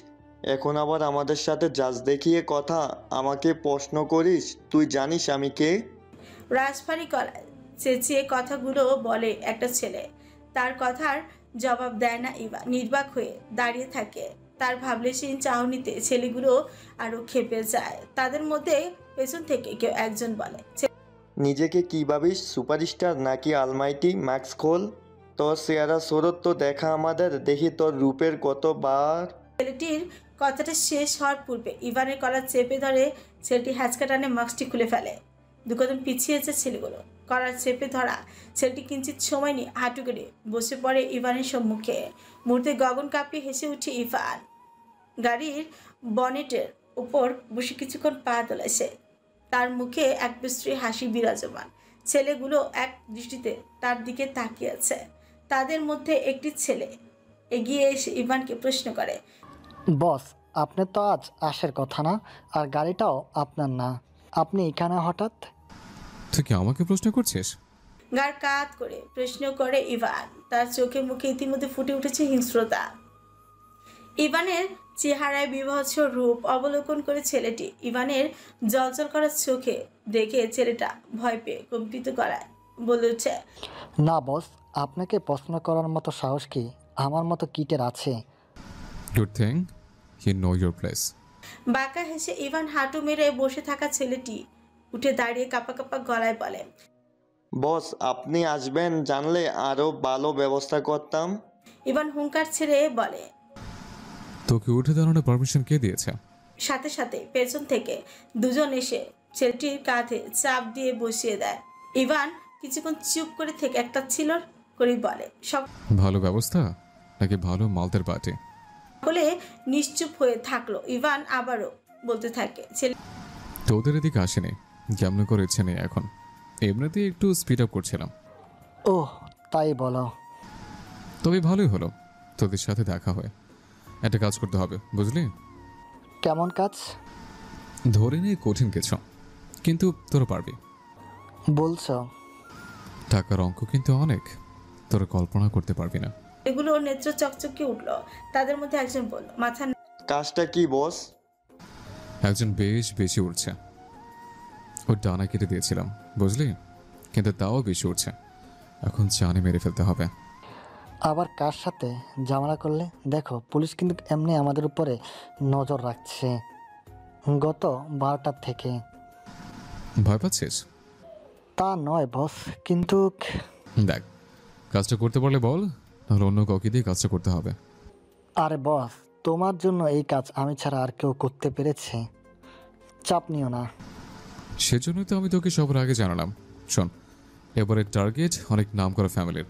এখন আবার আমাদের সাথে জাজ দেখিয়ে কথা আমাকে প্রশ্ন করিস? তুই জানিস আমি কে? রাজভারী গলায় চেঁচিয়ে কথাগুলো বলে একটা ছেলে। তার কথার জবাব দেয় না ইভা, নির্বাক হয়ে দাঁড়িয়ে থাকে। তার ভাবলেশীন চাহনিতে ছেলেগুলো আরো খেপে যায়। তাদের মধ্যে পেছন থেকে কেউ একজন বলে, নিজেকে কি ভাবিস, সুপারস্টার নাকি আলমাইটি? ম্যাক্স খোল, তোর চেহারা শরৎ তো দেখা আমাদের, দেখি তোর রূপের কতবার। ছেলেটির কথাটা শেষ হওয়ার পূর্বে ইভানের কলার চেপে ধরে ছেলেটি হ্যাচকা টানে মাস্কটি খুলে ফেলে। দু কদম পিছিয়েছে ছেলেগুলো। কলার চেপে ধরা ছেলেটি কিঞ্চিত সময় নিয়ে হাঁটু করে বসে পড়ে ইভানের সম্মুখে। মুহূর্তে গগন কাঁপিয়ে হেসে উঠে ইভান। গাড়ির বনেটের উপর বসে কিছুক্ষণ পা তোলেছে। তার মুখে এক বিশ্রী হাসি বিরাজমান। ছেলেগুলো এক দৃষ্টিতে তার দিকে তাকিয়ে আছে। তাদের মধ্যে একটি ছেলে এগিয়ে এসে ইভানকে প্রশ্ন করে, বস, আপনার তো আজ আসার কথা না, আর গাড়িটাও আপনার না, আপনি এখানে হঠাৎ? তুই কি আমাকে প্রশ্ন করছিস? গাড় কাত করে প্রশ্ন করে ইভান। তার চোখে মুখে ইতিমধ্যে ফুটে উঠেছে হিংস্রতা। ইভানের চেহারায় বিভৎস রূপ অবলোকন করে ছেলেটি ইভানের জলজল করা চোখে দেখে ছেলেটা ভয় পেয়ে কম্পিত গলায় বলে উঠছে, না বস, আপনাকে প্রশ্ন করার মতো সাহস কি আমার মতো কিটের আছে? Good thing you know your place. বাঁকা হেসে ইভান হাঁটু মেরে বসে থাকা ছেলেটি উঠে দাঁড়িয়ে কাঁপা কাঁপা গলায় বলে, বস আপনি আসবেন জানলে আরো ভালো ব্যবস্থা করতাম। ইভান হুঙ্কার ছেড়ে বলে, তোকে উঠে দাঁড়ানোর পারমিশন কে দিয়েছে? সাথে সাথে পেছন থেকে দুজন এসে ছেলেটির কাঁধে চাপ দিয়ে বসিয়ে দেয়। ইভান কিছুক্ষণ চুপ করে থেকে একটা ছিল করে বলে, ভালো ব্যবস্থা নাকি ভালো মালতের পার্টি? সকলে নিশ্চুপ হয়ে থাকলো। ইভান আবারও বলতে থাকে, ছেলে তোদের এদিকে আসেনি, কেমন করে ইচ্ছে নেই এখন, এমনিতেই একটু স্পিড আপ করছিলাম। ওহ তাই বলো? তবে ভালোই হলো তোদের সাথে দেখা হয়। একটা কাজ করতে হবে বুঝলি? কেমন কাজ? ধরে নিয়ে কঠিন কিছু, কিন্তু তোরা পারবি। বলছো? টাকার অঙ্ক কিন্তু অনেক, তোরা কল্পনা করতে পারবি না। এগুলো নেত্র চকচকে উঠলো। তাদের মধ্যে একজন বলল, মাথা। কাজটা কি বস? একজন বেশ বেশি উঠছে, ওর ডানা কেটে দিয়েছিলাম বুঝলি, কিন্তু তাও বেশি উঠছে, এখন জানে মেরে ফেলতে হবে। আবার কার সাথে ঝামেলা করলে? দেখো পুলিশ কিন্তু এমনি আমাদের উপরে নজর রাখছে গত 12টার থেকে। ভয় পাচ্ছিস? তা নয় বস, কিন্তু দেখ কাজটা করতে পারলে বল, তাহলে অন্য কাউকে দিয়ে কাজটা করতে হবে। আরে বস, তোমার জন্য এই কাজ আমি ছাড়া আর কেউ করতে পেরেছে, চাপ নিও না। সেজন্যই তো আমি তোকে সবার আগে জানালাম। শোন, এবারে টার্গেট অনেক নাম করা ফ্যামিলির,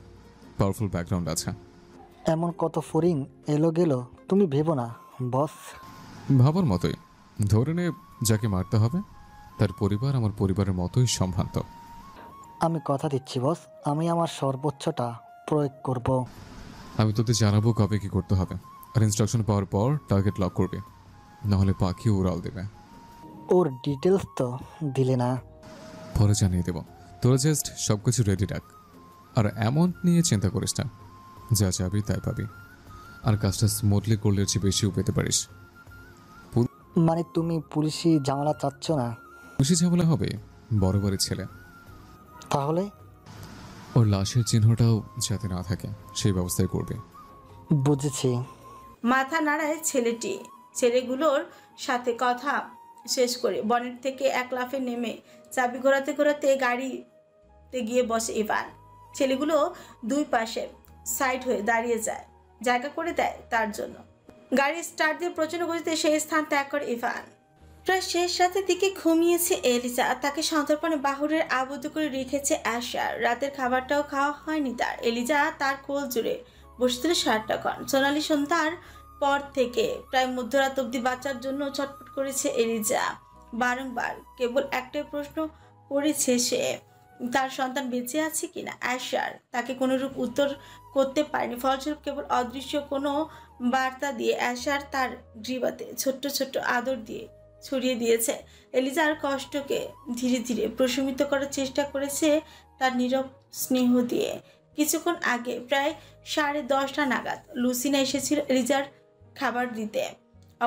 পাওয়ারফুল ব্যাকগ্রাউন্ড আছে। এমন কত ফরিং এলো গেল, তুমি ভেবো না বস। ভাবার মতোই। ধরে নে যাকে মারতে হবে তার পরিবার আমার পরিবারের মতোই সম্ভ্রান্ত। আমি কথা দিচ্ছি বস, আমি আমার সর্বোচ্চটা প্রয়োগ করব। আমি তোদের জানাবো কবে কি করতে হবে, আর ইনস্ট্রাকশন পাওয়ার পর টার্গেট লক করবে, নাহলে পাখি উড়াল দেবে। ওর ডিটেলস তো দিলে না। পরে জানিয়ে দেব। তোরা জাস্ট সব কিছু রেডি রাখ, আর অ্যামাউন্ট নিয়ে চিন্তা করিস না, যা চাবি তাই পাবি, আর কাজটা স্মুথলি করলে চেয়ে বেশিও পেতে পারিস। মানে তুমি পুলিশি ঝামেলা চাচ্ছ না? খুশি ঝামেলা হবে, বড় বাড়ির ছেলে, তাহলে ওর লাশের চিহ্নটাও যাতে না থাকে সেই ব্যবস্থাই করবে। বুঝেছি। মাথা নাড়ায় ছেলেটি। ছেলেগুলোর সাথে কথা শেষ করে বনেট থেকে এক লাফে নেমে চাবি ঘোরাতে ঘোরাতে গাড়িতে গিয়ে বসে ইভান। ছেলেগুলো দুই পাশে সাইড হয়ে দাঁড়িয়ে যায়, জায়গা করে দেয় তার জন্য। গাড়ি স্টার্ট দিয়ে প্রচন্ড গতিতে সেই স্থান ত্যাগ করে ইভান। প্রায় শেষ রাতের দিকে ঘুমিয়েছে এলিজা, তাকে সন্তর্পণে বাহুরের আবদ্ধ করে রেখেছে অ্যাশার। রাতের খাবারটাও খাওয়া হয়নি তার। এলিজা তার কোল জুড়ে বসেছিল সারাটাক্ষণ। সোনালি সন্ধ্যার পর থেকে প্রায় মধ্যরাত অবধি বাচ্চার জন্য ছটফট করেছে এলিজা। বারংবার কেবল একটাই প্রশ্ন করেছে সে, তার সন্তান বেঁচে আছে কিনা। অ্যাশার তাকে কোনোরূপ উত্তর করতে পারেনি, ফলস্বরূপ কেবল অদৃশ্য কোনো বার্তা দিয়ে অ্যাশার তার গ্রীবাতে ছোট্ট ছোট্ট আদর দিয়ে ছড়িয়ে দিয়েছে। এলিজার কষ্টকে ধীরে ধীরে প্রশমিত করার চেষ্টা করেছে তার নীরব স্নেহ দিয়ে। কিছুক্ষণ আগে প্রায় 10:30 নাগাদ লুসিনা এসেছিল এলিজার খাবার দিতে।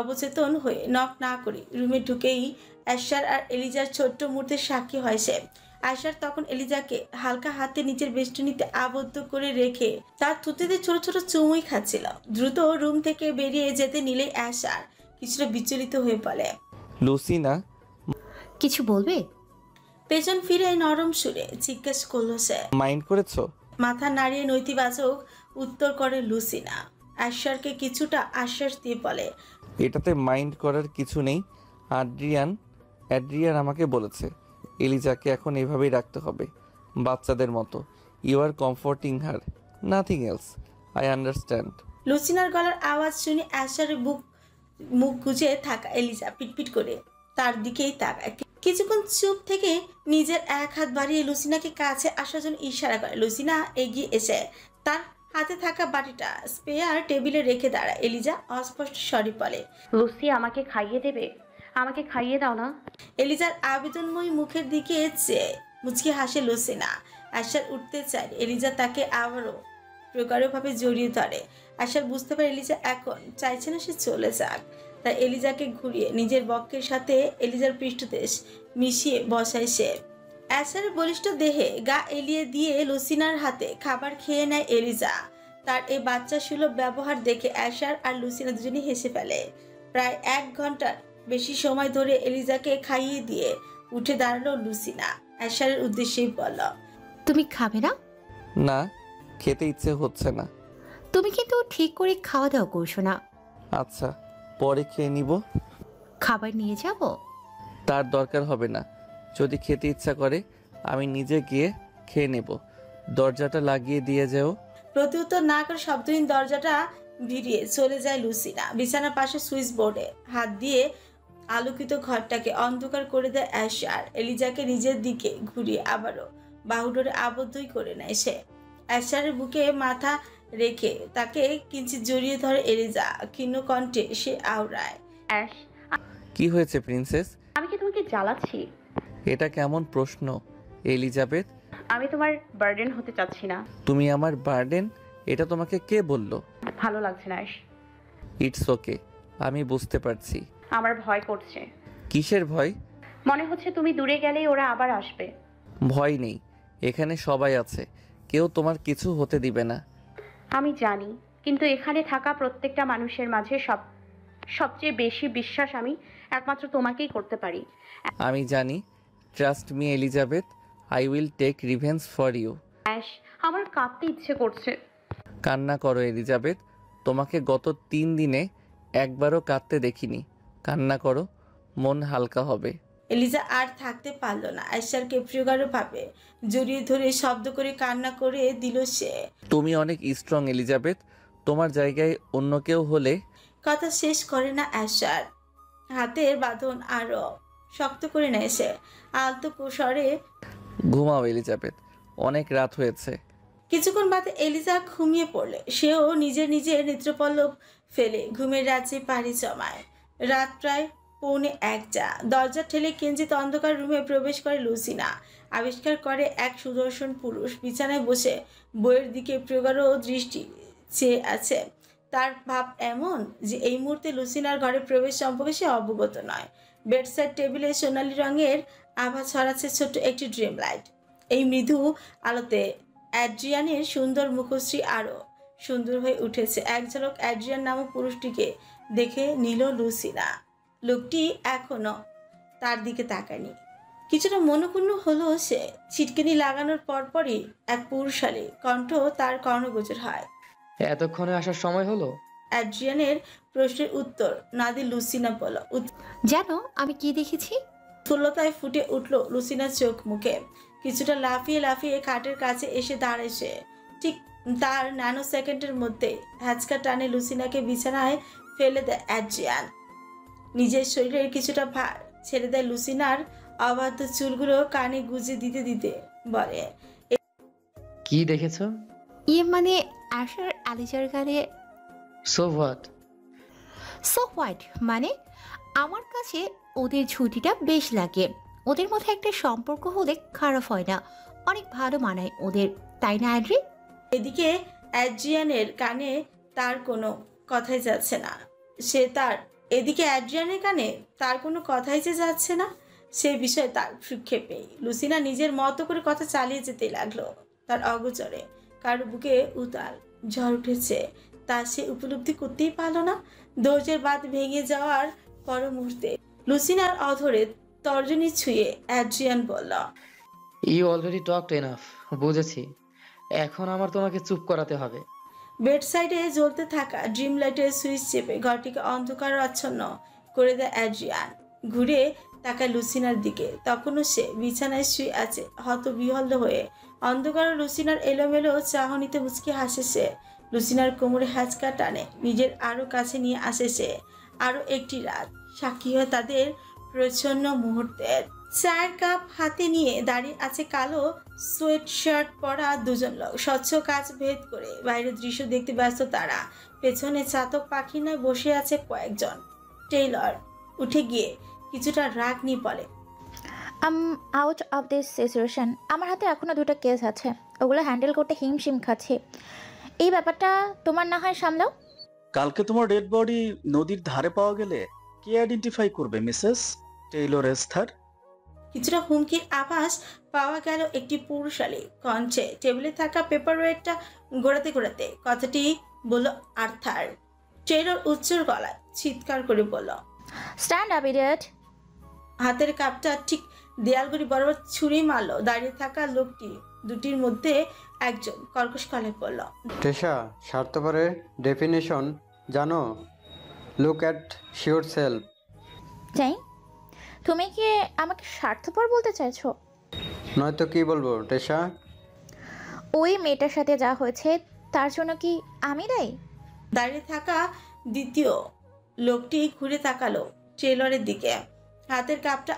অবচেতন হয়ে নক না করে রুমে ঢুকেই অ্যাশার আর এলিজার ছোট্ট মুহূর্তের সাক্ষী হয় সে। অ্যাশার তখন এলিজাকে হালকা হাতে নিজের বেষ্টনীতে আবদ্ধ করে রেখে তার থুতিতে ছোট ছোট চুমুই খাচ্ছিল। দ্রুত রুম থেকে বেরিয়ে যেতে নিলেই অ্যাশার কিছুটা বিচলিত হয়ে পড়ে। লুসিনা, কিছু বলবে? পেছন ফিরে নরম সুরে জিজ্ঞেস করলো সে। মাইন্ড করেছো? মাথা নাড়িয়ে নৈতিবাচক উত্তর করে লুসিনা। অ্যাশারকে কিছুটা আশ্বাস দিয়ে বলে, এটাতে মাইন্ড করার কিছু নেই। অ্যাড্রিয়ান আমাকে বলেছে এলিজাকে এখন এভাবেই রাখতে হবে, বাচ্চাদের মতো। You are comforting her, nothing else. I understand. লুসিনার গলার আওয়াজ শুনে অ্যাশারের মুখ গুজে থাকা এলিজা পিটপিট করে তার দিকেই তাকায়। কিছুক্ষণ চুপ থেকে নিজের এক হাত বাড়িয়ে লুসিনাকে কাছে আসার জন্য ইশারা করে। লুসিনা এগিয়ে এসে তার হাতে থাকা বাটিটা স্পেয়ার টেবিলে রেখে দাঁড়ায়। এলিজা অস্পষ্ট স্বরে বলে, লুসি আমাকে খাইয়ে দেবে, আমাকে খাইয়ে দাও না। এলিজার আবেদনময়ী মুখের দিকে চেয়ে মুচকি হাসে লুসিনা। অ্যাশার উঠতে চায়, এলিজা তাকে আবারও প্রগাঢ়ভাবে জড়িয়ে ধরে। অ্যাশার বুঝতে পারে এলিজা এখন চাইছে না সে চলে যাক, তাই এলিজাকে ঘুরিয়ে নিজের বক্ষের সাথে এলিজার পৃষ্ঠদেশ মিশিয়ে বসায় সে। অ্যাশারের বলিষ্ঠ দেহে গা এলিয়ে দিয়ে লুসিনার হাতে খাবার খেয়ে নেয় এলিজা। তার এই বাচ্চা সুলভ ব্যবহার দেখে অ্যাশার আর লুসিনা দুজনেই হেসে ফেলে। প্রায় 1 ঘন্টার বেশি সময় ধরে এলিজাকে খাইয়ে দিয়ে উঠে দাঁড়ালো লুসিনা। অ্যাশারের উদ্দেশ্যেই বলল, তুমি খাবে না? না, খেতে ইচ্ছে হচ্ছে না। তুমি কিন্তু ঠিক করে খাওয়া দাওয়া করছো না। আচ্ছা, পরে খেয়ে নিব। খাবার নিয়ে যাব? তার দরকার হবে না। যদি খেতে ইচ্ছা করে আমি নিজে গিয়ে খেয়ে নেব। দরজাটা লাগিয়ে দিয়ে যাও। প্রত্যুত্তর না করে শব্দহীন দরজাটা ভিড়িয়ে চলে যায় লুসিনা। বিছানার পাশে সুইচ বোর্ডে হাত দিয়ে আলোকিত ঘরটাকে অন্ধকার করে দেয় অ্যাশার। এলিজাকে নিজের দিকে ঘুরিয়ে আবারও বাহুডোরে আবদ্ধই করে নেয় সে। অ্যাশারের বুকে মাথা রেখে তাকে কিঞ্চিৎ জড়িয়ে ধরে এলিজা। ক্ষীণ কণ্ঠে সে আওড়ায়, অ্যাশ, কি হয়েছে প্রিন্সেস? আমি কি তোমাকে জ্বালাচ্ছি? এটা কেমন প্রশ্ন এলিজাবেথ? আমি তোমার বার্ডেন হতে চাচ্ছি না। তুমি আমার বার্ডেন? এটা তোমাকে কে বলল? ভালো লাগছে না অ্যাশ। ইটস ওকে, আমি বুঝতে পারছি। আমার ভয় করছে। কিসের ভয়? মনে হচ্ছে তুমি দূরে গেলেই ওরা আবার আসবে। ভয় নেই, এখানে সবাই আছে, কেউ তোমার কিছু হতে দিবে না। আমি জানি, কিন্তু এখানে থাকা প্রত্যেকটা মানুষের মাঝে সবচেয়ে বেশি বিশ্বাস আমি একমাত্র তোমাকেই করতে পারি। আমি জানি। Trust me Elizabeth, I will take revenge for you. Ash, আমার কাঁদতে ইচ্ছে করছে। কান্না করো এলিজাবেথ, তোমাকে গত 3 দিনে একবারও কাঁদতে দেখিনি। কান্না করো, মন হালকা হবে। এলিজা আর থাকতে পারল না, আয়েশারকে প্রগাঢ়ভাবে জড়িয়ে ধরে শব্দ করে কান্না করে দিল সে। তুমি অনেক স্ট্রং এলিজাবেথ, তোমার জায়গায় অন্য কেউ হলে। কথা শেষ করে না আয়েশার, হাতের বাঁধন আরো শক্ত করে নেয় সে। আলতো স্বরে, ঘুমাও এলিজাবেথ, অনেক রাত হয়েছে। কিছুক্ষণ বাদে এলিজা ঘুমিয়ে পড়লে সেও নিজের নেত্রপল্লব ফেলে ঘুমের রাজ্যে পাড়ি জমায়। রাত প্রায় 1:45। দরজা ঠেলে কিঞ্চিত অন্ধকার রুমে প্রবেশ করে লুসিনা। আবিষ্কার করে এক সুদর্শন পুরুষ বিছানায় বসে বইয়ের দিকে প্রগাঢ় দৃষ্টি চেয়ে আছে। তার ভাব এমন যে এই মুহূর্তে লুসিনার ঘরে প্রবেশ সম্পর্কে সে অবগত নয়। বেডসাইড টেবিলে সোনালী রঙের আভা ছড়াচ্ছে ছোট্ট একটি ড্রিম লাইট। এই মৃদু আলোতে অ্যাড্রিয়ানের সুন্দর মুখশ্রী আরও সুন্দর হয়ে উঠেছে। এক ঝলক অ্যাড্রিয়ান নামক পুরুষটিকে দেখে নিল লুসিনা। লোকটি এখনো তার দিকে তাকায়নি। কিছুটা মনক্ষুণ্ণ হলো সে। ছিটকিনি লাগানোর পরপরই এক পুরুষালী কণ্ঠ তার কর্ণগোচর হয়। এতক্ষণে আসার সময় হলো? অ্যাড্রিয়ানের প্রশ্নের উত্তর না দিয়ে লুসিনা বলল, জানো আমি কি দেখেছি? ফুল্লতায় ফুটে উঠল লুসিনার চোখ মুখে। কিছুটা লাফিয়ে লাফিয়ে খাটের কাছে এসে দাঁড়ায় সে। ঠিক তার ন্যানো সেকেন্ডের মধ্যে হ্যাচকা টানে লুসিনাকে বিছানায় ফেলে দেয় অ্যাড্রিয়ান। নিজের শরীরের কিছুটা ভার ছেড়ে দেয় লুসিনার অবাধ্য চুলগুলো কানে গুজে দিতে দিতে বলে, কি দেখেছো? মানে আশার আলিজার গালে। So what? সো হোয়াট মানে আমার কাছে ওদের ছুটিটা বেশ লাগে। ওদের মধ্যে একটা সম্পর্ক হলে খারাপ হয় না, অনেক ভালো মানায় ওদের, তাই না অ্যাড্রি? এদিকে অ্যাড্রিয়ানের কানে তার কোনো কথাই যাচ্ছে না। এদিকে অ্যাড্রিয়ানের কানে তার কোনো কথাই যে যাচ্ছে না সে বিষয়ে তার ভ্রুক্ষেপেই লুসিনা নিজের মতো করে কথা চালিয়ে যেতে লাগলো। তার অগোচরে কারো বুকে উতাল ঝড় উঠেছে, তা সে উপলব্ধি করতেই পারল না। ধৈর্যের বাঁধ ভেঙে যাওয়ার পর মুহূর্তে লুসিনার অধরে তর্জনী ছুঁয়ে অ্যাড্রিয়ান বলল, ইউ অলরেডি টকড এনাফ। বুঝেছি, এখন আমার তোমাকে চুপ করাতে হবে। বেডসাইডে জ্বলতে থাকা ড্রিম লাইটের সুইচ চেপে ঘরটিকে অন্ধকার আচ্ছন্ন করে দেয় অ্যাড্রিয়ান। ঘুরে তাকায় লুসিনার দিকে। তখনও সে বিছানায় শুয়ে আছে হতবিহ্বল হয়ে। অন্ধকার লুসিনার এলোমেলো চাহনিতে মুচকি হাসে সে। লুসিনার কোমরে হ্যাচকা টানে নিজের আরো কাছে নিয়ে আসে সে। আরো একটি রাত সাক্ষী হয়ে তাদের প্রচ্ছন্ন মুহূর্তের। চায়ের কাপ হাতে নিয়ে দাঁড়িয়ে আছে কালো সোয়েট শার্ট পরা দুজন লোক। স্বচ্ছ কাচ ভেদ করে বাইরের দৃশ্য দেখতে ব্যস্ত তারা। পেছনে চাতক পাখি নয় বসে আছে কয়েকজন। টেইলর উঠে গিয়ে কিছুটা রাগ নিয়ে বলে, আউট অফ দিস সিচুয়েশন। আমার হাতে এখনও 2টা কেস আছে, ওগুলো হ্যান্ডেল করতে হিমশিম খাচ্ছে। এই ব্যাপারটা তোমার না হয় সামলাও। কালকে তোমার ডেড বডি নদীর ধারে পাওয়া গেলে কে আইডেন্টিফাই করবে মিসেস টেইলর এস্থার? কিছুটা হুমকির আভাস পাওয়া গেল একটি পুরুষালী কণ্ঠে। টেবিলে থাকা পেপার ওয়েটটা ঘোরাতে ঘোরাতে কথাটি বলল আর্থার। টেইলর উচ্চ গলায় চিৎকার করে বলল, স্ট্যান্ড আপ ইডিয়েট। হাতের কাপটা ঠিক দেয়ালগুড়ি বরাবর ছুরি মারল দাঁড়িয়ে থাকা লোকটি দুটির মধ্যে একজন কর্কশ গলায় বলল, টেশা, স্বার্থপরের ডেফিনেশন জানো? Look at sure self. যাই, তুমি কি আমাকে স্বার্থপর বলতে চাইছো? নয়তো কি বলবো টেশা? ওই মেয়েটার সাথে যা হয়েছে তার জন্য কি আমি দায়ী? দাঁড়িয়ে থাকা দ্বিতীয় লোকটি ঘুরে তাকালো টেইলরের দিকে। হাতের কাপটা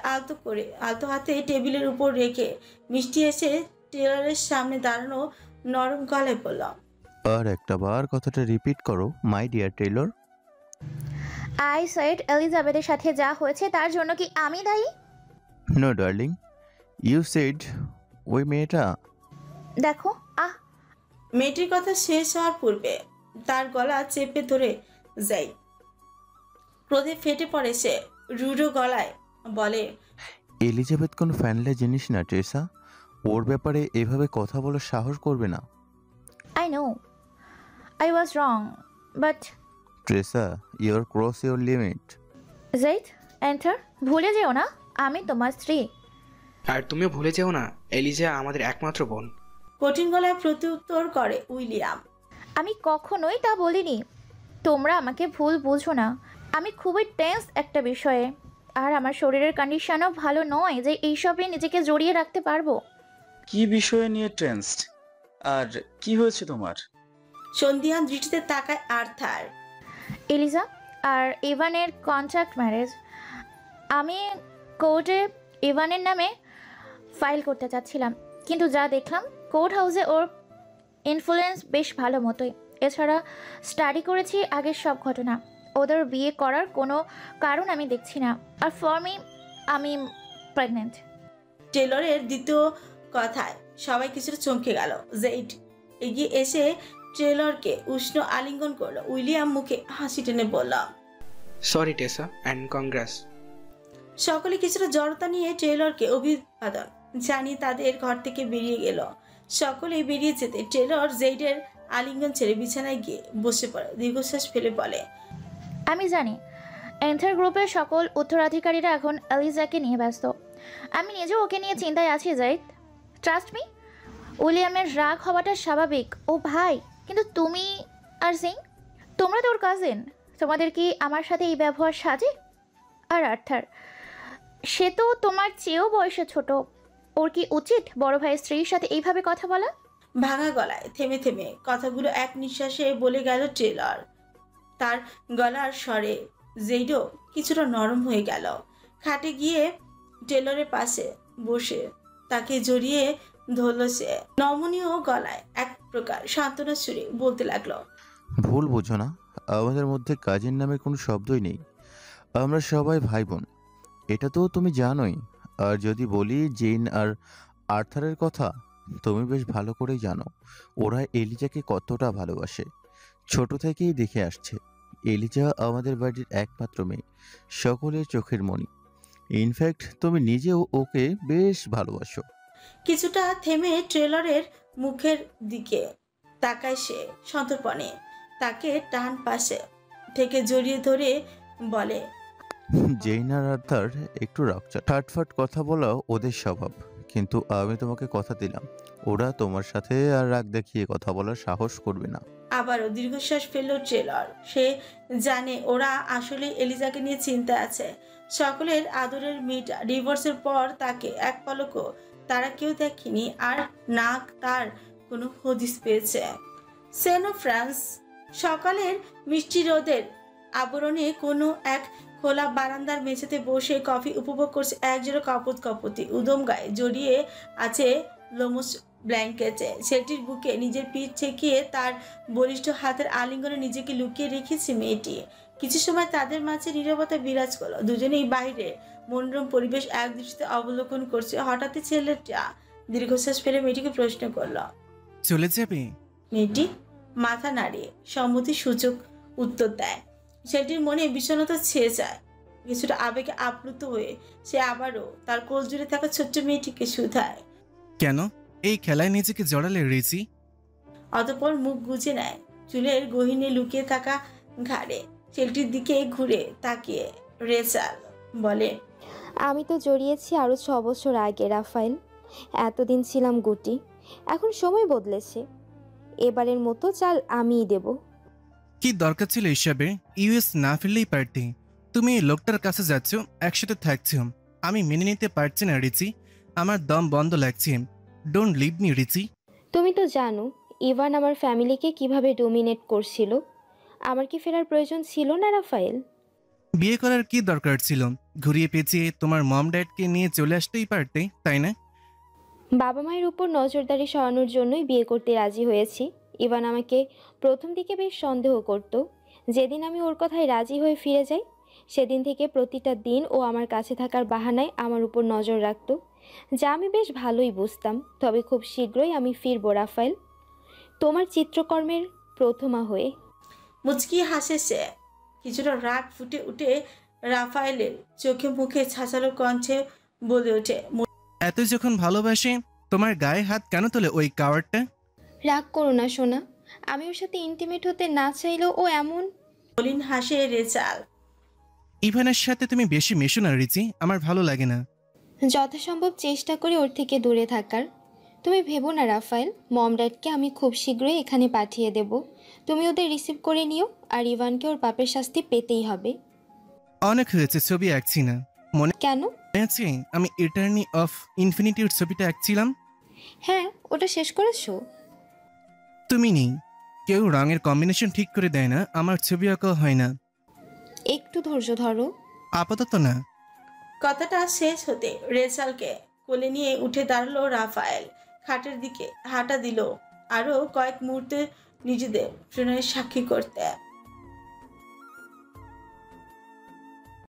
আলতো হাতে টেবিলের উপর রেখে মিষ্টি এসে টেইলরের সামনে দাঁড়ানো নরম গলায় বলল, আর একটা বার কথাটা রিপিট করো my dear Taylor. I said এলিজাবেথের সাথে যা হয়েছে তার জন্য কি আমি দায়ী? নো ডার্লিং, ইউ সেড ওই মেয়েটা। দেখো মেয়েটির কথা শেষ হওয়ার পূর্বে তার গলা চেপে ধরে যাই। ক্রোধে ফেটে পড়ে সে। রুডো গলায় বলে, এলিজাবেথ কোন ফ্যানলে জিনিস না টেসা, ওর ব্যাপারে এভাবে কথা বলার সাহস করবে না। I know I was wrong, but Tresa your cross your limit. Zaid enter, ভুলে যেও না আমি তোমার স্ত্রী। আর তুমিও ভুলে যেও না এলিজা আমাদের একমাত্র বোন। কঠিন গলায় প্রত্যুত্তর করে উইলিয়াম। আমি কখনোই তা বলিনি। তোমরা আমাকে ভুল বুঝো না। আমি খুবই টেন্স একটা বিষয়ে। আর আমার শরীরের কন্ডিশনও ভালো নয় যে এইসবে নিজেকে জড়িয়ে রাখতে পারবো। কি বিষয়ে নিয়ে টেন্সড? আর কি হয়েছে তোমার? সন্ধিয়ান দৃষ্টিতে তাকায় আর্থার। এলিজা আর ইভানের কন্ট্রাক্ট ম্যারেজ। আমি কোর্টে ইভানের নামে ফাইল করতে চাচ্ছিলাম, কিন্তু যা দেখলাম কোর্ট হাউসে ওর ইনফ্লুয়েন্স বেশ ভালো মতোই। এছাড়া স্টাডি করেছি আগের সব ঘটনা। ওদের বিয়ে করার কোনো কারণ আমি দেখছি না। আর ফর মি, আমি প্রেগনেন্ট। টেলরের দ্বিতীয় কথায় সবাই কিছুটা চমকে গেল। জেইড এগিয়ে এসে টেলরকে উষ্ণ আলিঙ্গন করলো। উইলিয়াম মুখে হাসি টেনে বলল, সরি টেসা অ্যান্ড কংগ্রেস। সকলে কিছুটা জড়তা নিয়ে টেলরকে অভিবাদন জানিয়ে তাদের ঘর থেকে বেরিয়ে গেল। সকলেই বেরিয়ে যেতে টেলর জেইডের আলিঙ্গন ছেড়ে বিছানায় গিয়ে বসে পড়ে। দীর্ঘশ্বাস ফেলে বলে, আমি জানি এন্থার গ্রুপের সকল উত্তরাধিকারীরা এখন এলিজাকে নিয়ে ব্যস্ত। আমি নিজেও ওকে নিয়ে চিন্তায় আছি জাইদ। ট্রাস্ট মি, উইলিয়ামের রাগ হওয়াটা স্বাভাবিক। ও ভাই, কিন্তু তুমি আর সিং, তোমরা তো ওর কাজিন। তোমাদের কি আমার সাথে এই ব্যবহার সাজে? আর আর্থার, সে তো তোমার চেয়েও বয়সে ছোট। ওর কি উচিত বড় ভাইয়ের স্ত্রীর সাথে এইভাবে কথা বলা? ভাঙা গলায় থেমে থেমে কথাগুলো এক নিঃশ্বাসে বলে গেল টেলর। তার গলার স্বরে জেইডও কিছুটা নরম হয়ে গেল। খাটে গিয়ে টেলরের পাশে বসে তাকে জড়িয়ে ধরল সে। নমনীয় গলায় এক প্রকার সান্ত্বনা সুরে বলতে লাগলো, ভুল বোঝো না, আমাদের মধ্যে কাজের নামে কোনো শব্দই নেই। আমরা সবাই ভাই বোন, এটা তো তুমি জানোই। আর যদি বলি জেন আর আর্থারের কথা, তুমি বেশ ভালো করেই জানো ওরা এলিজাকে কতটা ভালোবাসে। ছোট থেকেই দেখে আসছে। এলিজা আমাদের বাড়ির একমাত্র মেয়ে, সকলের চোখের মণি। ইনফ্যাক্ট তুমি নিজেও ওকে বেশ ভালোবাসো। কিছুটা থেমে ট্রেলরের মুখের দিকে তাকায় সে সন্তর্পণে। তাকে টান পাশে থেকে জড়িয়ে ধরে বলে, জেন আর আর্থার একটু রাগচা, ঠাটফাট কথা বলা ওদের স্বভাব। কিন্তু আমি তোমাকে কথা দিলাম, ওরা তোমার সাথে আর রাগ দেখিয়ে কথা বলার সাহস করবে না। আবারও দীর্ঘশ্বাস ফেলল ট্রেলর। সে জানে ওরা আসলে এলিজাকে নিয়ে চিন্তা আছে। সকলের আদরের মেয়েটা ডিভোর্সের পর তাকে এক পলকও তারা কেউ দেখেনি, আর না তার কোনো হদিস পেয়েছে। সেনো ফ্রান্স সকালের মিষ্টি রোদের আবরণে কোনো এক খোলা বারান্দার মেঝেতে বসে কফি উপভোগ করছে। একজোড়া কপত কপতি উদম গায়ে জড়িয়ে আছে লোমস ব্ল্যাঙ্কেটে। ছেলেটির বুকে নিজের পিঠ ঠেকিয়ে তার বলিষ্ঠ হাতের আলিঙ্গনে নিজেকে লুকিয়ে রেখেছে মেয়েটি। কিছু সময় তাদের মাঝে নীরবতা বিরাজ করলো। দুজনেই বাইরে মনোরম পরিবেশ এক দৃষ্টিতে অবলোকন করছে। হঠাৎই ছেলেটা দীর্ঘশ্বাস ফেলে মেয়েটিকে প্রশ্ন করলো, চলে যাবে? মেয়েটি মাথা নাড়িয়ে সম্মতি সূচক উত্তর দেয়। ছেলেটির মনে বিষণ্ণতা ছেয়ে যায়। কিছুটা আবেগে আপ্লুত হয়ে সে আবারও তার কোল জুড়ে থাকা ছোট্ট মেয়েটিকে শুধায়, কেন এই খেলায় নিজেকে জড়ালে রিচি? অতঃপর মুখ গুজে নেয়। চুলের গহিনে লুকিয়ে থাকা ঘাড়ে ছেলেটির দিকে ঘুরে তাকিয়ে রেচাল বলে, আমি তো জড়িয়েছি আরও 6 বছর আগে রাফায়েল। এতদিন ছিলাম গুটি, এখন সময় বদলেছে। এবারের মতো চাল আমিই দেব। কি দরকার ছিল হিসাবে? ইউএস না ফিরলেই পারতে। তুমি এই লোকটার কাছে যাচ্ছ, একসাথে থাকছো। আমি মেনে নিতে পারছি না রিচি, আমার দম বন্ধ লাগছে। Don't leave me Richie. তুমি তো জানো ইভান আমার ফ্যামিলিকে কিভাবে ডোমিনেট করছিল। আমার কি ফেরার প্রয়োজন ছিল না রাফায়েল? বিয়ে করার কি দরকার ছিল? ঘুরিয়ে পেঁচিয়ে তোমার মম ড্যাডকে নিয়ে চলে আসতেই পারতে, তাই না? বাবা মায়ের উপর নজরদারি সরানোর জন্যই বিয়ে করতে রাজি হয়েছি। ইভান আমাকে প্রথম দিকে বেশ সন্দেহ করত। যেদিন আমি ওর কথায় রাজি হয়ে ফিরে যাই, সেদিন থেকে প্রতিটা দিন ও আমার কাছে থাকার বাহানায় আমার উপর নজর রাখত, যা আমি বেশ ভালোই বুঝতাম। তবে খুব শীঘ্রই আমি ফিরবো রাফায়েল, তোমার চিত্রকর্মের প্রথমা হয়ে। মুচকি হাসে সে। কিছুটা রাগ ফুটে উঠে রাফায়েলের চোখে মুখে ছাঁচালো কণ্ঠে বলে ওঠে, এত যখন ভালোবাসে তোমার গায়ে হাত কেন তোলে ওই কাওয়ার্ডটা? রাগ করো না সোনা, আমি ওর সাথে ইন্টিমেট হতে না চাইলেও ও এমন। মলিন হাসে রেচাল। ইভানের সাথে তুমি বেশি মেশো না রিচি, আমার ভালো লাগে না। যথাসম্ভব চেষ্টা করি ওর থেকে দূরে থাকার। তুমি ভেবো না রাফায়েল, মম ড্যাডকে আমি খুব শীঘ্রই এখানে পাঠিয়ে দেব। তুমি ওদের রিসিভ করে নিও, আর ইভানকে ওর পাপের শাস্তি পেতেই হবে। অনেক হয়েছে, ছবি আঁকছি না। মনে কেন? আছে আমি ইটার্নি অফ ইনফিনিটির ছবিটা আঁকছিলাম? হ্যাঁ, ওটা শেষ করেছো? তুমি নেই, কেউ রঙের কম্বিনেশন ঠিক করে দেয় না, আমার ছবি আঁকা হয় না। একটু ধৈর্য ধরো। আপাতত না। কথাটা শেষ হতে রেজালকে কোলে নিয়ে উঠে দাঁড়ালো রাফায়েল। খাটের দিকে হাঁটা দিল আরো কয়েক মুহূর্তে নিজেদের প্রণয়ের সাক্ষী করতে।